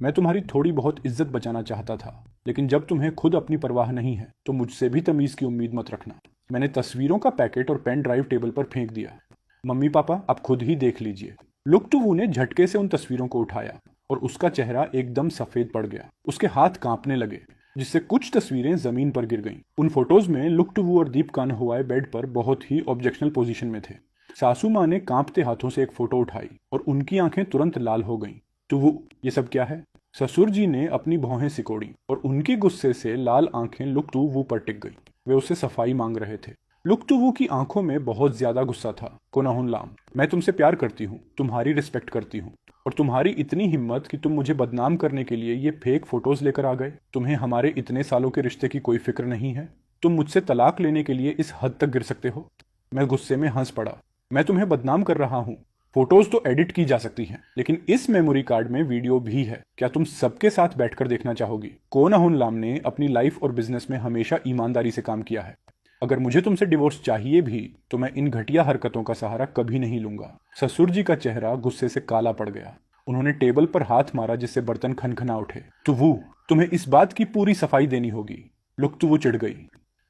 मैं तुम्हारी थोड़ी बहुत इज्जत बचाना चाहता था, लेकिन जब तुम्हें खुद अपनी परवाह नहीं है तो मुझसे भी तमीज की उम्मीद मत रखना। मैंने तस्वीरों का पैकेट और पेन ड्राइव टेबल पर फेंक दिया। मम्मी पापा आप खुद ही देख लीजिए। लुक टू वू ने झटके से उन तस्वीरों को उठाया और उसका चेहरा एकदम सफेद पड़ गया। उसके हाथ कांपने लगे। जिससे कुछ तस्वीरें जमीन पर गिर गईं। उन फोटोज में लुक्टवू और दीप कान्हौवाई बेड पर बहुत ही ऑब्जेक्शनल पोजीशन में थे। सासू माँ ने कांपते हाथों से एक फोटो उठाई और उनकी आंखें तुरंत लाल हो गईं। तो वो ये सब क्या है? ससुर जी ने अपनी भौहें सिकोड़ी और उनके गुस्से से लाल आंखें लुक्टवू पर टिक गई। वे उससे सफाई मांग रहे थे। लुक्टवू की आंखों में बहुत ज्यादा गुस्सा था। कोनाहुन लाम, मैं तुमसे प्यार करती हूँ, तुम्हारी रिस्पेक्ट करती हूँ, और तुम्हारी इतनी हिम्मत कि तुम मुझे बदनाम करने के लिए ये फेक फोटोज लेकर आ गए। तुम्हें हमारे इतने सालों के रिश्ते की कोई फिक्र नहीं है? तुम मुझसे तलाक लेने के लिए इस हद तक गिर सकते हो? मैं गुस्से में हंस पड़ा। मैं तुम्हें बदनाम कर रहा हूँ? फोटोज तो एडिट की जा सकती हैं, लेकिन इस मेमोरी कार्ड में वीडियो भी है। क्या तुम सबके साथ बैठकर देखना चाहोगी? कोनाहुन लाम ने अपनी लाइफ और बिजनेस में हमेशा ईमानदारी से काम किया है। अगर मुझे तुमसे डिवोर्स चाहिए भी तो मैं इन घटिया हरकतों का सहारा कभी नहीं लूंगा। ससुर जी का चेहरा गुस्से से काला पड़ गया। उन्होंने टेबल पर हाथ मारा जिससे बर्तन खनखना उठे। तुवू, तुम्हें इस बात की पूरी सफाई देनी होगी। लुक्तवू चिढ़ गई।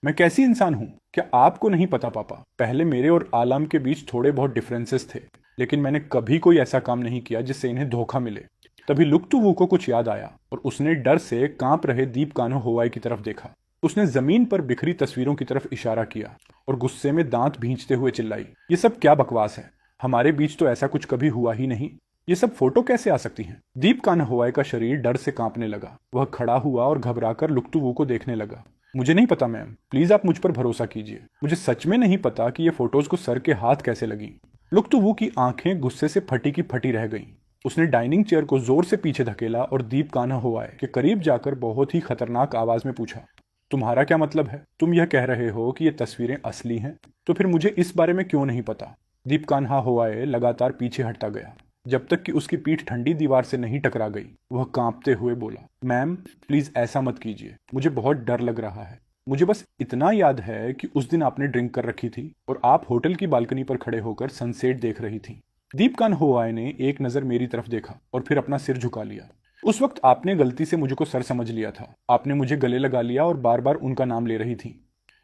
मैं कैसी इंसान हूं? क्या आपको नहीं पता पापा, पहले मेरे और आलम के बीच थोड़े बहुत डिफरेंसेस थे, लेकिन मैंने कभी कोई ऐसा काम नहीं किया जिससे इन्हें धोखा मिले। तभी लुक्तवू को कुछ याद आया और उसने डर से कांप रहे दीप कान्हौवाई की तरफ देखा। उसने जमीन पर बिखरी तस्वीरों की तरफ इशारा किया और गुस्से में दांत भींचते हुए चिल्लाई, ये सब क्या बकवास है? हमारे बीच तो ऐसा कुछ कभी हुआ ही नहीं। ये सब फोटो कैसे आ सकती हैं? दीप कान्हौवाई का शरीर डर से कांपने लगा। वह खड़ा हुआ और घबराकर लुक्तवू को देखने लगा। मुझे नहीं पता मैम, प्लीज आप मुझ पर भरोसा कीजिए। मुझे सच में नहीं पता कि ये फोटोज को सर के हाथ कैसे लगी। लुक्तवू की आंखें गुस्से से फटी की फटी रह गईं। उसने डाइनिंग चेयर को जोर से पीछे धकेला और दीप कान्हौवाई के करीब जाकर बहुत ही खतरनाक आवाज में पूछा, तुम्हारा क्या मतलब है? तुम यह कह रहे हो कि ये तस्वीरें असली हैं? तो फिर मुझे इस बारे में क्यों नहीं पता? दीप कान्हौवाई लगातार पीछे हटता गया जब तक कि उसकी पीठ ठंडी दीवार से नहीं टकरा गई। वह कांपते हुए बोला, मैम प्लीज ऐसा मत कीजिए, मुझे बहुत डर लग रहा है। मुझे बस इतना याद है कि उस दिन आपने ड्रिंक कर रखी थी और आप होटल की बालकनी पर खड़े होकर सनसेट देख रही थी। दीप कान्हौवाई ने एक नजर मेरी तरफ देखा और फिर अपना सिर झुका लिया। उस वक्त आपने गलती से मुझको सर समझ लिया था। आपने मुझे गले लगा लिया और बार बार उनका नाम ले रही थी।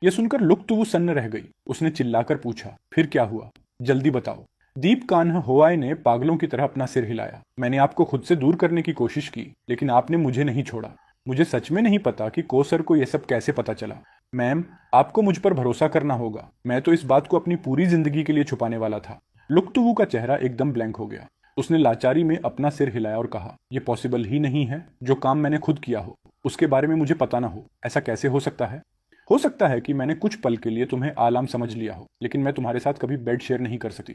यह सुनकर लुक्तवू सन्न रह गई। उसने चिल्लाकर पूछा, फिर क्या हुआ? जल्दी बताओ। दीप कान्हौवाई ने पागलों की तरह अपना सिर हिलाया। मैंने आपको खुद से दूर करने की कोशिश की, लेकिन आपने मुझे नहीं छोड़ा। मुझे सच में नहीं पता कि कोसर को यह सब कैसे पता चला। मैम, आपको मुझ पर भरोसा करना होगा। मैं तो इस बात को अपनी पूरी जिंदगी के लिए छुपाने वाला था। लुक्तवू का चेहरा एकदम ब्लैंक हो गया। उसने लाचारी में अपना सिर हिलाया और कहा, यह पॉसिबल ही नहीं है। जो काम मैंने खुद किया हो उसके बारे में मुझे पता ना हो, ऐसा कैसे हो सकता है? हो सकता है कि मैंने कुछ पल के लिए तुम्हें आलम समझ लिया हो, लेकिन मैं तुम्हारे साथ कभी बेड शेयर नहीं कर सकती,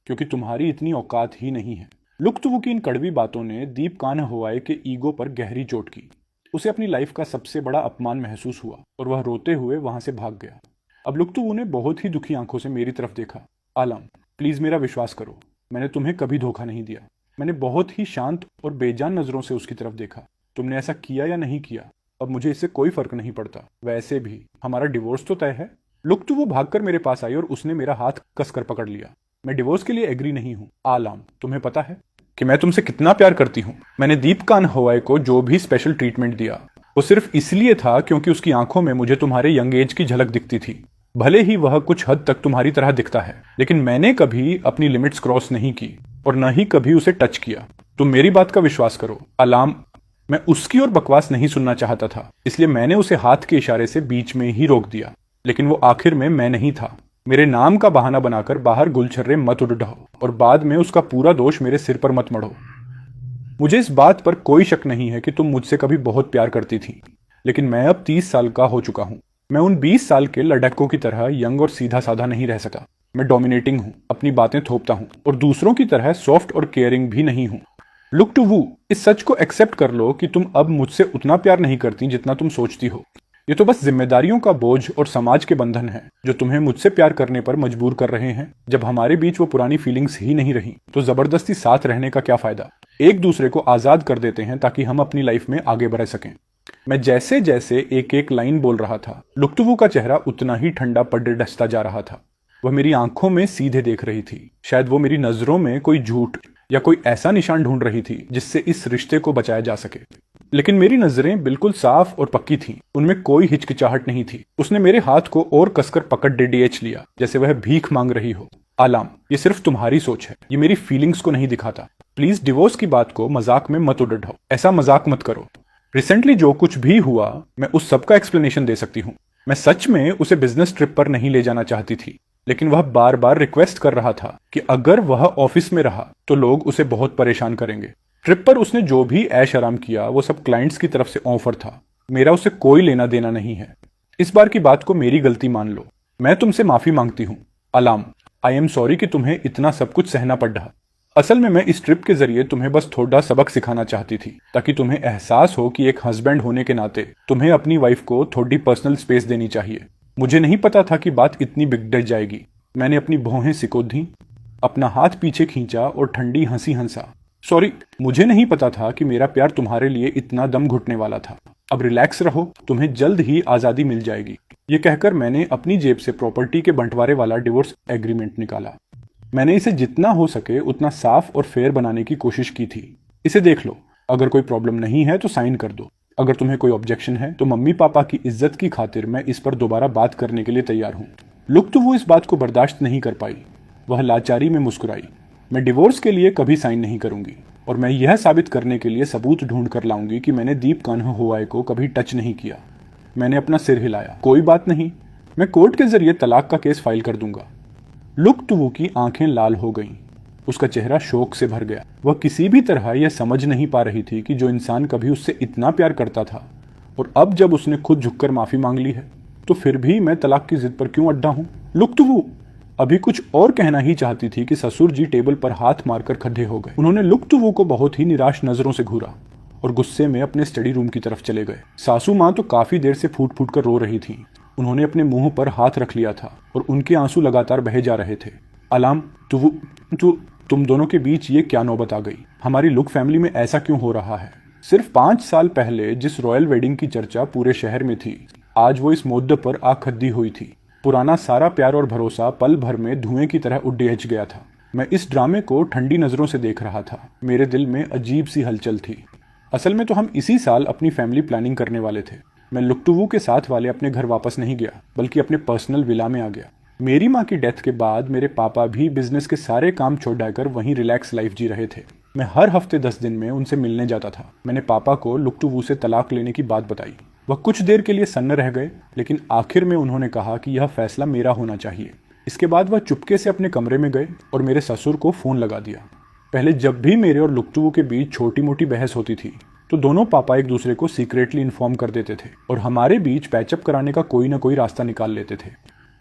क्योंकि तुम्हारी इतनी औकात ही नहीं है। लुक्तवू की इन कड़वी बातों ने दीप कान्हौवाई के ईगो पर गहरी चोट की। उसे अपनी लाइफ का सबसे बड़ा अपमान महसूस हुआ और वह रोते हुए वहां से भाग गया। अब लुक्तवू ने बहुत ही दुखी आंखों से मेरी तरफ देखा। आलम, प्लीज मेरा विश्वास करो, मैंने तुम्हें कभी धोखा नहीं दिया। मैंने बहुत ही शांत और बेजान नजरों से उसकी तरफ देखा। तुमने ऐसा किया या नहीं किया, अब मुझे इससे कोई फर्क नहीं पड़ता। वैसे भी हमारा डिवोर्स तो तय है। लुक्तवू भागकर मेरे पास आई और उसने मेरा हाथ कसकर पकड़ लिया। मैं डिवोर्स के लिए एग्री नहीं हूँ। आलम, तुम्हें पता है कि मैं तुमसे कितना प्यार करती हूँ। मैंने दीप कान्हौवाई को जो भी स्पेशल ट्रीटमेंट दिया वो सिर्फ इसलिए था क्योंकि उसकी आंखों में मुझे तुम्हारे यंग एज की झलक दिखती थी। भले ही वह कुछ हद तक तुम्हारी तरह दिखता है, लेकिन मैंने कभी अपनी लिमिट्स क्रॉस नहीं की और न ही कभी उसे टच किया। तुम मेरी बात का विश्वास करो। आलम, मैं उसकी और बकवास नहीं सुनना चाहता था, इसलिए मैंने उसे हाथ के इशारे से बीच में ही रोक दिया। लेकिन वो आखिर में मैं नहीं था। मेरे नाम का बहाना बनाकर बाहर गुलछर्रे मत उड़ाओ और बाद में उसका पूरा दोष मेरे सिर पर मत मढ़ो। मुझे इस बात पर कोई शक नहीं है कि तुम मुझसे कभी बहुत प्यार करती थी, लेकिन मैं अब 30 साल का हो चुका हूं। मैं उन 20 साल के लड़कों की तरह यंग और सीधा साधा नहीं रह सका। मैं डोमिनेटिंग हूं, अपनी बातें थोपता हूं और दूसरों की तरह सॉफ्ट और केयरिंग भी नहीं हूं। लुक्तवू, इस सच को एक्सेप्ट कर लो कि तुम अब मुझसे उतना प्यार नहीं करती जितना तुम सोचती हो। ये तो बस जिम्मेदारियों का बोझ और समाज के बंधन है जो तुम्हें मुझसे प्यार करने पर मजबूर कर रहे हैं। जब हमारे बीच वो पुरानी फीलिंग्स ही नहीं रही तो जबरदस्ती साथ रहने का क्या फायदा। एक दूसरे को आजाद कर देते हैं ताकि हम अपनी लाइफ में आगे बढ़ सकें। मैं जैसे जैसे एक एक लाइन बोल रहा था, लुक्तवू का चेहरा उतना ही ठंडा पड़ डसता जा रहा था। वह मेरी आंखों में सीधे देख रही थी। शायद वो मेरी नजरों में कोई झूठ या कोई ऐसा निशान ढूंढ रही थी जिससे इस रिश्ते को बचाया जा सके। लेकिन मेरी नजरें बिल्कुल साफ और पक्की थीं, उनमें कोई हिचकिचाहट नहीं थी। उसने मेरे हाथ को और कसकर पकड़ डीडीएच लिया जैसे वह भीख मांग रही हो। आलम, ये सिर्फ तुम्हारी सोच है, ये मेरी फीलिंग्स को नहीं दिखाता। प्लीज डिवोर्स की बात को मजाक में मत उड़ाओ, ऐसा मजाक मत करो। रिसेंटली जो कुछ भी हुआ मैं उस सब का एक्सप्लेनेशन दे सकती हूँ। मैं सच में उसे बिजनेस ट्रिप पर नहीं ले जाना चाहती थी, लेकिन वह बार बार रिक्वेस्ट कर रहा था कि अगर वह ऑफिस में रहा तो लोग उसे बहुत परेशान करेंगे। ट्रिप पर उसने जो भी ऐश आराम किया वो सब क्लाइंट्स की तरफ से ऑफर था। मेरा उससे कोई लेना देना नहीं है। इस बार की बात को मेरी गलती मान लो। मैं तुमसे माफी मांगती हूँ अलाम। आई एम सॉरी कि तुम्हें इतना सब कुछ सहना पड़ा। असल में मैं इस ट्रिप के जरिए तुम्हें बस थोड़ा सबक सिखाना चाहती थी, ताकि तुम्हें एहसास हो कि एक हस्बैंड होने के नाते तुम्हें अपनी वाइफ को थोड़ी पर्सनल स्पेस देनी चाहिए। मुझे नहीं पता था कि बात इतनी बिगड़ जाएगी। मैंने अपनी भौहें सिकोड़ दी, अपना हाथ पीछे खींचा और ठंडी हंसी हंसा। सॉरी, मुझे नहीं पता था कि मेरा प्यार तुम्हारे लिए इतना दम घुटने वाला था। अब रिलैक्स रहो, तुम्हें जल्द ही आजादी मिल जाएगी। ये कहकर मैंने अपनी जेब से प्रॉपर्टी के बंटवारे वाला डिवोर्स एग्रीमेंट निकाला। मैंने इसे जितना हो सके उतना साफ और फेयर बनाने की कोशिश की थी। इसे देख लो, अगर कोई प्रॉब्लम नहीं है तो साइन कर दो। अगर तुम्हें कोई ऑब्जेक्शन है तो मम्मी पापा की इज्जत की खातिर मैं इस पर दोबारा बात करने के लिए तैयार हूँ। लुक तो वो इस बात को बर्दाश्त नहीं कर पाई। वह लाचारी में मुस्कुराई। मैं डिवोर्स के लिए कभी साइन नहीं करूंगी, और मैं यह साबित करने के लिए सबूत ढूंढ कर लाऊंगी कि मैंने दीप कान्हा हुआए को कभी टच नहीं किया। मैंने अपना सिर हिलाया। कोई बात नहीं, मैं कोर्ट के जरिए तलाक का केस फाइल कर दूंगा। लुक टुवू की आंखें लाल हो गईं। उसका चेहरा शोक से भर गया। वह किसी भी तरह यह समझ नहीं पा रही थी कि जो इंसान कभी उससे इतना प्यार करता था और अब जब उसने खुद झुककर माफी मांग ली है तो फिर भी मैं तलाक की जिद पर क्यों अड्डा हूं। लुक टुवू अभी कुछ और कहना ही चाहती थी कि ससुर जी टेबल पर हाथ मारकर खड़े हो गए। उन्होंने लुक टुवू को बहुत ही निराश नजरों से घूरा और गुस्से में अपने स्टडी रूम की तरफ चले गए। सासू माँ तो काफी देर से फूट फूट कर रो रही थी। उन्होंने अपने मुंह पर हाथ रख लिया था और उनके आंसू लगातार बहे जा रहे थे। अलाम, तुम दोनों के बीच ये क्या नौबत आ गई? हमारी लुक फैमिली में ऐसा क्यों हो रहा है? सिर्फ 5 साल पहले जिस रॉयल वेडिंग की चर्चा पूरे शहर में थी, आज वो इस मुद्दे पर आ खद्दी हुई थी। पुराना सारा प्यार और भरोसा पल भर में धुएं की तरह उड़ेज गया था। मैं इस ड्रामे को ठंडी नजरों से देख रहा था। मेरे दिल में अजीब सी हलचल थी। असल में तो हम इसी साल अपनी फैमिली प्लानिंग करने वाले थे। मैं लुक्टुवू के साथ वाले अपने घर वापस नहीं गया, बल्कि अपने पर्सनल विला में आ गया। मेरी माँ की डेथ के बाद मेरे पापा भी बिजनेस के सारे काम छोड़कर वहीं रिलैक्स लाइफ जी रहे थे। मैं हर हफ्ते 10 दिन में उनसे मिलने जाता था। मैंने पापा को लुक्टुवू से तलाक लेने की बात बताई। वह कुछ देर के लिए सन्न रह गए, लेकिन आखिर में उन्होंने कहा कि यह फैसला मेरा होना चाहिए। इसके बाद वह चुपके से अपने कमरे में गए और मेरे ससुर को फोन लगा दिया। पहले जब भी मेरे और लुक्टुवू के बीच छोटी मोटी बहस होती थी तो दोनों पापा एक दूसरे को सीक्रेटली इन्फॉर्म कर देते थे और हमारे बीच पैचअप कराने का कोई ना कोई रास्ता निकाल लेते थे।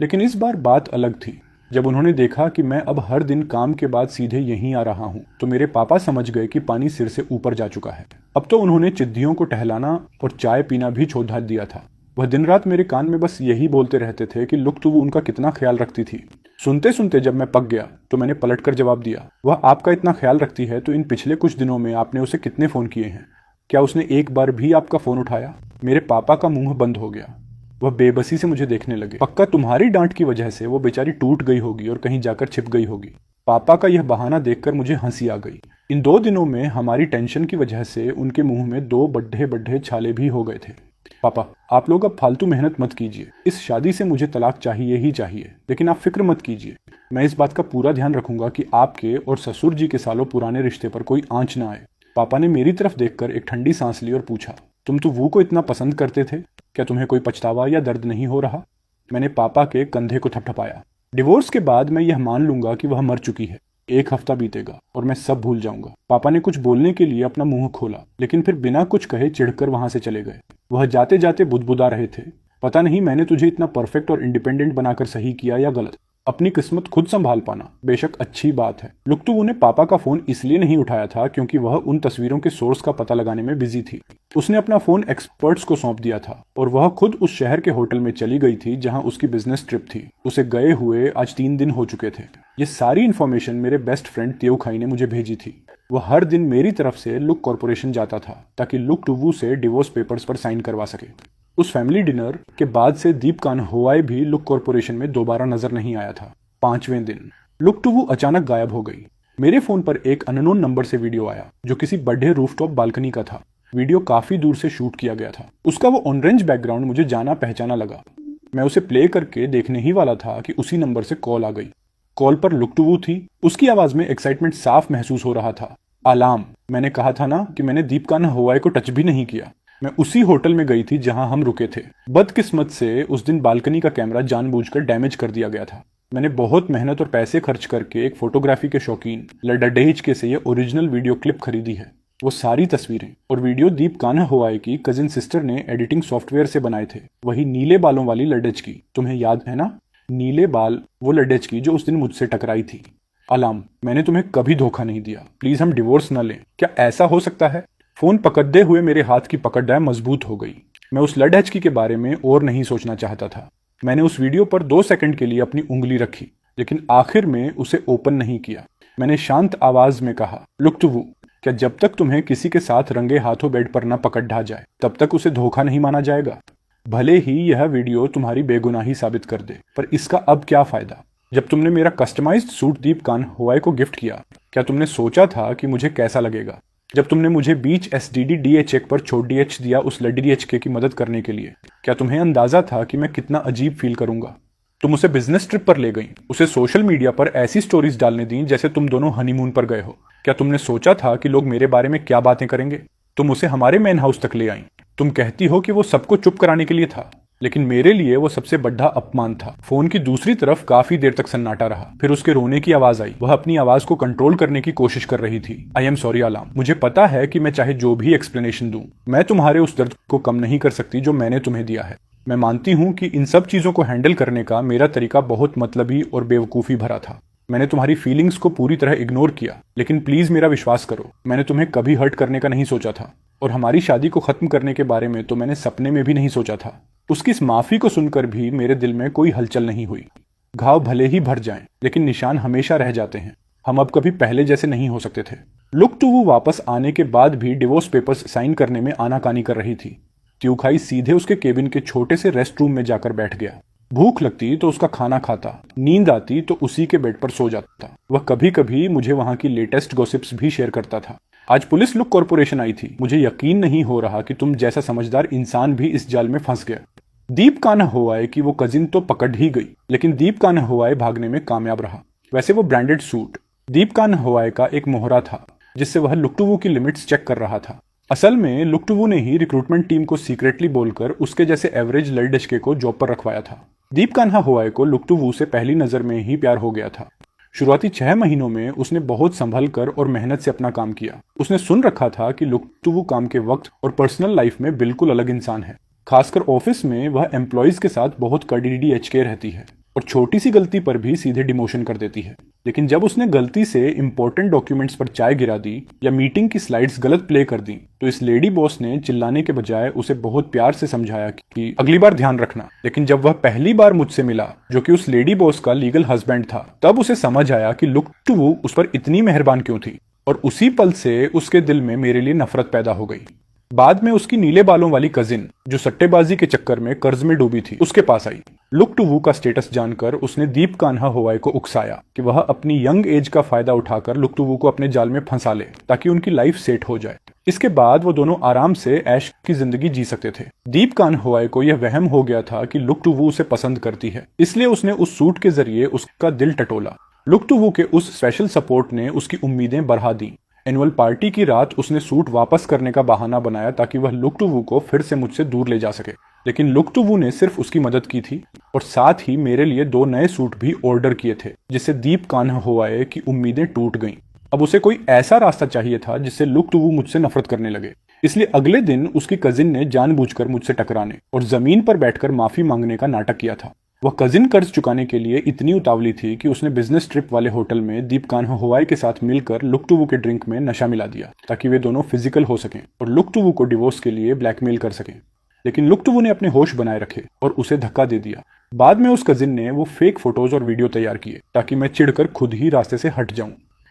लेकिन इस बार बात अलग थी। जब उन्होंने देखा कि मैं अब हर दिन काम के बाद सीधे यहीं आ रहा हूँ तो मेरे पापा समझ गए कि पानी सिर से ऊपर जा चुका है। अब तो उन्होंने चिद्धियों को टहलाना और चाय पीना भी छोड़ दिया था। वह दिन रात मेरे कान में बस यही बोलते रहते थे कि लुक्टुवू उनका कितना ख्याल रखती थी। सुनते सुनते जब मैं पक गया तो मैंने पलटकर जवाब दिया, वह आपका इतना ख्याल रखती है तो इन पिछले कुछ दिनों में आपने उसे कितने फोन किए हैं? क्या उसने एक बार भी आपका फोन उठाया? मेरे पापा का मुंह बंद हो गया। वह बेबसी से मुझे देखने लगे। पक्का तुम्हारी डांट की वजह से वो बेचारी टूट गई होगी और कहीं जाकर छिप गई होगी। पापा का यह बहाना देखकर मुझे हंसी आ गई। इन 2 दिनों में हमारी टेंशन की वजह से उनके मुंह में 2 बड्ढे बड्ढे छाले भी हो गए थे। पापा, आप लोग अब फालतू मेहनत मत कीजिए। इस शादी से मुझे तलाक चाहिए ही चाहिए, लेकिन आप फिक्र मत कीजिए। मैं इस बात का पूरा ध्यान रखूंगा कि आपके और ससुर जी के सालों पुराने रिश्ते पर कोई आंच ना आए। पापा ने मेरी तरफ देखकर एक ठंडी सांस ली और पूछा, तुम तो वो को इतना पसंद करते थे, क्या तुम्हें कोई पछतावा या दर्द नहीं हो रहा? मैंने पापा के कंधे को थपथपाया। डिवोर्स के बाद मैं यह मान लूंगा कि वह मर चुकी है। 1 हफ्ता बीतेगा और मैं सब भूल जाऊंगा। पापा ने कुछ बोलने के लिए अपना मुंह खोला, लेकिन फिर बिना कुछ कहे चिढ़कर वहां से चले गए। वह जाते जाते बुदबुदा रहे थे, पता नहीं मैंने तुझे इतना परफेक्ट और इंडिपेंडेंट बनाकर सही किया या गलत। अपनी किस्मत खुद संभाल पाना बेशक अच्छी बात है। लुक्टुवू ने पापा का फोन इसलिए नहीं उठाया था क्योंकि वह उन तस्वीरों के सोर्स का पता लगाने में बिजी थी। उसने अपना फोन एक्सपर्ट्स को सौंप दिया था और वह खुद उस शहर के होटल में चली गई थी जहां उसकी बिजनेस ट्रिप थी। उसे गए हुए आज 3 दिन हो चुके थे। ये सारी इन्फॉर्मेशन मेरे बेस्ट फ्रेंड तेऊ खाई ने मुझे भेजी थी। वह हर दिन मेरी तरफ से लुक कॉर्पोरेशन जाता था ताकि लुक्टुवू से डिवोर्स पेपर्स पर साइन करवा सके। उस फैमिली डिनर के बाद से दीप कान्होआए भी लुक कॉर्पोरेशन में दोबारा नजर नहीं आया था। 5वें दिन लुक्टुवू अचानक गायब हो गई। मेरे फोन पर एक अननोन नंबर से वीडियो आया जो किसी बड़े रूफटॉप बालकनी का था। वीडियो काफी दूर से शूट किया गया था। उसका वो ऑरेंज बैकग्राउंड मुझे जाना पहचाना लगा। मैं उसे प्ले करके देखने ही वाला था कि उसी नंबर से कॉल आ गई। कॉल पर लुक्टुवू थी। उसकी आवाज में एक्साइटमेंट साफ महसूस हो रहा था। अलार्म, मैंने कहा था ना कि मैंने दीप कान्होआए को टच भी नहीं किया। मैं उसी होटल में गई थी जहां हम रुके थे। बदकिस्मत से उस दिन बालकनी का कैमरा जानबूझकर डैमेज कर दिया गया था। मैंने बहुत मेहनत और पैसे खर्च करके एक फोटोग्राफी के शौकीन लडडेहिचके से ये ओरिजिनल वीडियो क्लिप खरीदी है। वो सारी तस्वीरें और वीडियो दीप कान्हा हुआए की कजिन सिस्टर ने एडिटिंग सॉफ्टवेयर से बनाए थे। वही नीले बालों वाली लड्डेचकी, तुम्हें याद है ना? नीले बाल वो लड्डेचकी जो उस दिन मुझसे टकराई थी। अलाम, मैंने तुम्हें कभी धोखा नहीं दिया। प्लीज हम डिवोर्स न लें। क्या ऐसा हो सकता है? फोन पकड़ते हुए मेरे हाथ की पकड़ मजबूत हो गई। मैं उस लड्डेचकी के बारे में और नहीं सोचना चाहता था। मैंने उस वीडियो पर 2 सेकंड के लिए अपनी उंगली रखी, लेकिन आखिर में उसे ओपन नहीं किया। मैंने शांत आवाज में कहा, लुक टू वू, क्या जब तक तुम्हें किसी के साथ रंगे हाथों बेड पर न पकड़ ढा जाए तब तक उसे धोखा नहीं माना जाएगा? भले ही यह वीडियो तुम्हारी बेगुनाही साबित कर दे, पर इसका अब क्या फायदा? जब तुमने मेरा कस्टमाइज्ड सूट दीप कान्हा हुआए को गिफ्ट किया, क्या तुमने सोचा था कि मुझे कैसा लगेगा? जब तुमने मुझे बीच SDD DH1 पर छोड़ DH दिया उस लड्डेचके की मदद करने के लिए, क्या तुम्हें अंदाजा था कि मैं कितना अजीब फील करूंगा? तुम उसे बिजनेस ट्रिप पर ले गई, उसे सोशल मीडिया पर ऐसी स्टोरीज डालने दी जैसे तुम दोनों हनीमून पर गए हो। क्या तुमने सोचा था कि लोग मेरे बारे में क्या बातें करेंगे? तुम उसे हमारे मेन हाउस तक ले आई। तुम कहती हो कि वो सबको चुप कराने के लिए था, लेकिन मेरे लिए वो सबसे बड़ा अपमान था। फोन की दूसरी तरफ काफी देर तक सन्नाटा रहा। फिर उसके रोने की आवाज आई। वह अपनी आवाज को कंट्रोल करने की कोशिश कर रही थी। आई एम सॉरी अलाम, मुझे पता है कि मैं चाहे जो भी एक्सप्लेनेशन दूं, मैं तुम्हारे उस दर्द को कम नहीं कर सकती जो मैंने तुम्हें दिया है। मैं मानती हूं कि इन सब चीजों को हैंडल करने का मेरा तरीका बहुत मतलबी और बेवकूफी भरा था। मैंने तुम्हारी फीलिंग्स को पूरी तरह इग्नोर किया, लेकिन प्लीज मेरा विश्वास करो, मैंने तुम्हें कभी हर्ट करने का नहीं सोचा था। और हमारी शादी को खत्म करने के बारे में तो मैंने सपने में भी नहीं सोचा था। उसकी इस माफी को सुनकर भी मेरे दिल में कोई हलचल नहीं हुई। घाव भले ही भर जाएं, लेकिन निशान हमेशा रह जाते हैं। हम अब कभी पहले जैसे नहीं हो सकते थे। लुक टू वू वापस आने के बाद भी डिवोर्स पेपर्स साइन करने में आनाकानी कर रही थी। त्यूखाई सीधे उसके केबिन के छोटे से रेस्ट रूम में जाकर बैठ गया। भूख लगती तो उसका खाना खाता, नींद आती तो उसी के बेड पर सो जाता। वह कभी कभी मुझे वहां की लेटेस्ट गॉसिप्स भी शेयर करता था। आज पुलिस लुक कॉर्पोरेशन आई थी। मुझे यकीन नहीं हो रहा कि तुम जैसा समझदार इंसान भी इस जाल में फंस गया। दीप कान्हा हुआए कि वो कजिन तो पकड़ ही गई, लेकिन दीप कान्हा हुआए भागने में कामयाब रहा। वैसे वो ब्रांडेड सूट दीप कान्हा हुआए का एक मोहरा था, जिससे वह लुक्टुवू की लिमिट्स चेक कर रहा था। असल में लुक्टुवू ने ही रिक्रूटमेंट टीम को सीक्रेटली बोलकर उसके जैसे एवरेज लड़डेचके को जॉब पर रखवाया था। दीप कान्हा हुआए को लुक्टुवू से पहली नजर में ही प्यार हो गया था। शुरुआती 6 महीनों में उसने बहुत संभल कर और मेहनत से अपना काम किया। उसने सुन रखा था कि लुक्टुवू काम के वक्त और पर्सनल लाइफ में बिल्कुल अलग इंसान है। खासकर ऑफिस में वह एम्प्लॉयज के साथ बहुत कड़ी HK रहती है और छोटी सी गलती पर भी सीधे डिमोशन कर देती है। लेकिन जब उसने गलती से इंपॉर्टेंट डॉक्यूमेंट्स पर चाय गिरा दी या मीटिंग की स्लाइड्स गलत प्ले कर दी, तो इस लेडी बॉस ने चिल्लाने के बजाय उसे बहुत प्यार से समझाया कि अगली बार ध्यान रखना। लेकिन जब वह पहली बार मुझसे मिला, जो कि उस लेडी बॉस का लीगल हस्बैंड था, तब उसे समझ आया कि लुक्टुवू उस पर इतनी मेहरबान क्यों थी। और उसी पल से उसके दिल में मेरे लिए नफरत पैदा हो गई। बाद में उसकी नीले बालों वाली कजिन, जो सट्टेबाजी के चक्कर में कर्ज में डूबी थी, उसके पास आई। लुक्टुवू का स्टेटस जानकर उसने दीप कान्हा हुआए को उकसाया कि वह अपनी यंग एज का फायदा उठाकर लुक्टुवू को अपने जाल में फंसा ले, ताकि उनकी लाइफ सेट हो जाए। इसके बाद वो दोनों आराम से ऐश की जिंदगी जी सकते थे। दीप कान्हा हुआए को यह वहम हो गया था कि लुक्टुवू उसे पसंद करती है, इसलिए उसने उस सूट के जरिए उसका दिल टटोला। लुक्टुवू के उस स्पेशल सपोर्ट ने उसकी उम्मीदें बढ़ा दी। एनुअल पार्टी की रात उसने सूट वापस करने का बहाना बनाया ताकि वह लुक्टुवू को फिर से मुझसे दूर ले जा सके। लेकिन लुक्टुवू ने सिर्फ उसकी मदद की थी और साथ ही मेरे लिए 2 नए सूट भी ऑर्डर किए थे, जिससे दीप कान्हा हुआए की उम्मीदें टूट गईं। अब उसे कोई ऐसा रास्ता चाहिए था जिससे लुक्टुवू मुझसे नफरत करने लगे। इसलिए अगले दिन उसकी कजिन ने जानबूझकर मुझसे टकराने और जमीन पर बैठकर माफी मांगने का नाटक किया था। वह कजिन कर्ज चुकाने के लिए इतनी उतावली थी कि उसने बिजनेस ट्रिप वाले होटल में दीप कान्हा हुआए के साथ मिलकर लुक्टुवू के ड्रिंक में नशा मिला दिया, ताकि वे दोनों फिजिकल हो सकें और लुक्टुवू को डिवोर्स के लिए ब्लैकमेल कर सकें। लेकिन लुक्टुवू ने अपने होश बनाए रखे और उसे धक्का दे दिया। बाद में उस कजिन ने वो फेक फोटोज और वीडियो तैयार किए ताकि मैं चिढ़कर खुद ही रास्ते से हट जाऊं।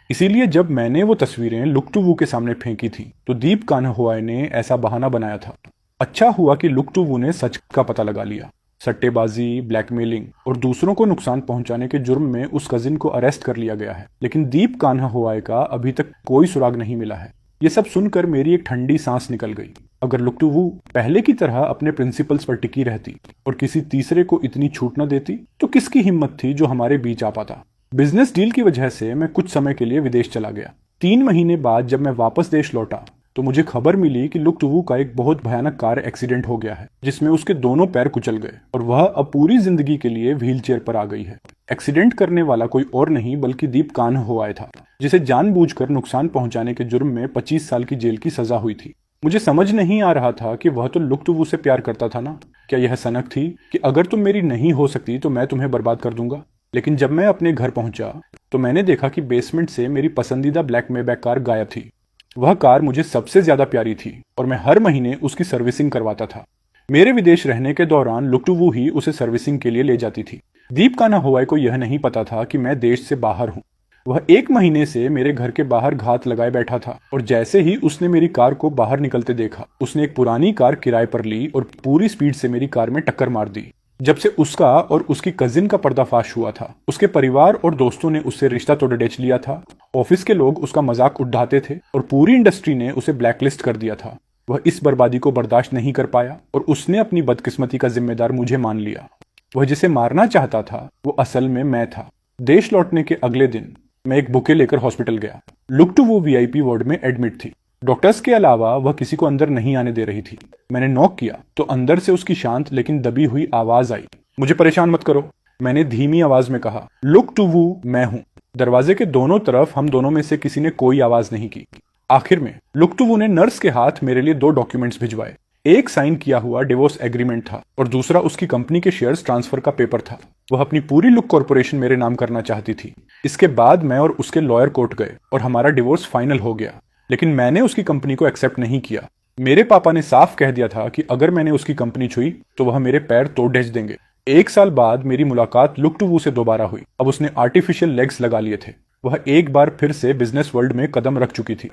इसीलिए जब मैंने वो तस्वीरें लुक्टुवू के सामने फेंकी थी तो दीप कान्हा हुआए ने ऐसा बहाना बनाया था। अच्छा हुआ कि लुक्टुवू ने सच का पता लगा लिया। सट्टेबाजी, ब्लैकमेलिंग और दूसरों को नुकसान पहुंचाने के जुर्म में उस कजिन को अरेस्ट कर लिया गया है। लेकिन दीप कान्हा हुआए का अभी तक कोई सुराग नहीं मिला है। ये सब सुनकर मेरी एक ठंडी सांस निकल गई। अगर लुक्टुवू पहले की तरह अपने प्रिंसिपल्स पर टिकी रहती और किसी तीसरे को इतनी छूट न देती, तो किसकी हिम्मत थी जो हमारे बीच आ पाता। बिजनेस डील की वजह से मैं कुछ समय के लिए विदेश चला गया। 3 महीने बाद जब मैं वापस देश लौटा तो मुझे खबर मिली कि लुक टुवू का एक बहुत भयानक कार एक्सीडेंट हो गया है जिसमें उसके दोनों पैर कुचल गए और वह अब पूरी जिंदगी के लिए व्हील चेयर पर आ गई है। एक्सीडेंट करने वाला कोई और नहीं बल्कि दीप कान्ह हुआ था, जिसे जानबूझकर नुकसान पहुंचाने के जुर्म में 25 साल की जेल की सजा हुई थी। मुझे समझ नहीं आ रहा था कि वह तो लुक टुवू से प्यार करता था ना। क्या यह सनक थी कि अगर तुम मेरी नहीं हो सकती तो मैं तुम्हें बर्बाद कर दूंगा। लेकिन जब मैं अपने घर पहुंचा तो मैंने देखा कि बेसमेंट से मेरी पसंदीदा ब्लैक मेबैक कार गायब थी। वह कार मुझे सबसे ज्यादा प्यारी थी और मैं हर महीने उसकी सर्विसिंग करवाता था। मेरे विदेश रहने के दौरान लुक टुवू ही उसे सर्विसिंग के लिए ले जाती थी। दीप कान्हा हुआई को यह नहीं पता था कि मैं देश से बाहर हूँ। वह 1 महीने से मेरे घर के बाहर घात लगाए बैठा था और जैसे ही उसने मेरी कार को बाहर निकलते देखा, उसने एक पुरानी कार किराए पर ली और पूरी स्पीड से मेरी कार में टक्कर मार दी। जब से उसका और उसकी कजिन का पर्दाफाश हुआ था, उसके परिवार और दोस्तों ने उससे रिश्ता तोड़ लिया था। ऑफिस के लोग उसका मजाक उड़ाते थे और पूरी इंडस्ट्री ने उसे ब्लैकलिस्ट कर दिया था। वह इस बर्बादी को बर्दाश्त नहीं कर पाया और उसने अपनी बदकिस्मती का जिम्मेदार मुझे मान लिया। वह जिसे मारना चाहता था वो असल में मैं था। देश लौटने के अगले दिन मैं एक बुके लेकर हॉस्पिटल गया। लुक टुवू वीआईपी वार्ड में एडमिट थी। डॉक्टर्स के अलावा वह किसी को अंदर नहीं आने दे रही थी। मैंने नॉक किया तो अंदर से उसकी शांत लेकिन दबी हुई आवाज आई। मुझे परेशान मत करो, मैंने धीमी आवाज में कहा। लुक टुवू मैं हूं। दरवाजे के दोनों तरफ हम दोनों में से किसी ने कोई आवाज नहीं की। आखिर में लुक टुवू ने नर्स के हाथ मेरे लिए 2 डॉक्यूमेंट्स भिजवाए। एक साइन किया हुआ डिवोर्स एग्रीमेंट था और दूसरा उसकी कंपनी के शेयर्स ट्रांसफर का पेपर था। वह अपनी पूरी लुक कॉर्पोरेशन मेरे नाम करना चाहती थी। इसके बाद मैं और उसके लॉयर कोर्ट गए और हमारा डिवोर्स फाइनल हो गया। लेकिन मैंने उसकी कंपनी को एक्सेप्ट नहीं किया। मेरे पापा ने साफ कह दिया था कि अगर मैंने उसकी कंपनी छुई तो वह मेरे पैर तोड़ ढेच देंगे। 1 साल बाद मेरी मुलाकात लुक टुवू से दोबारा हुई। अब उसने आर्टिफिशियल लेग्स लगा लिए थे। वह एक बार फिर से बिजनेस वर्ल्ड में कदम रख चुकी थी।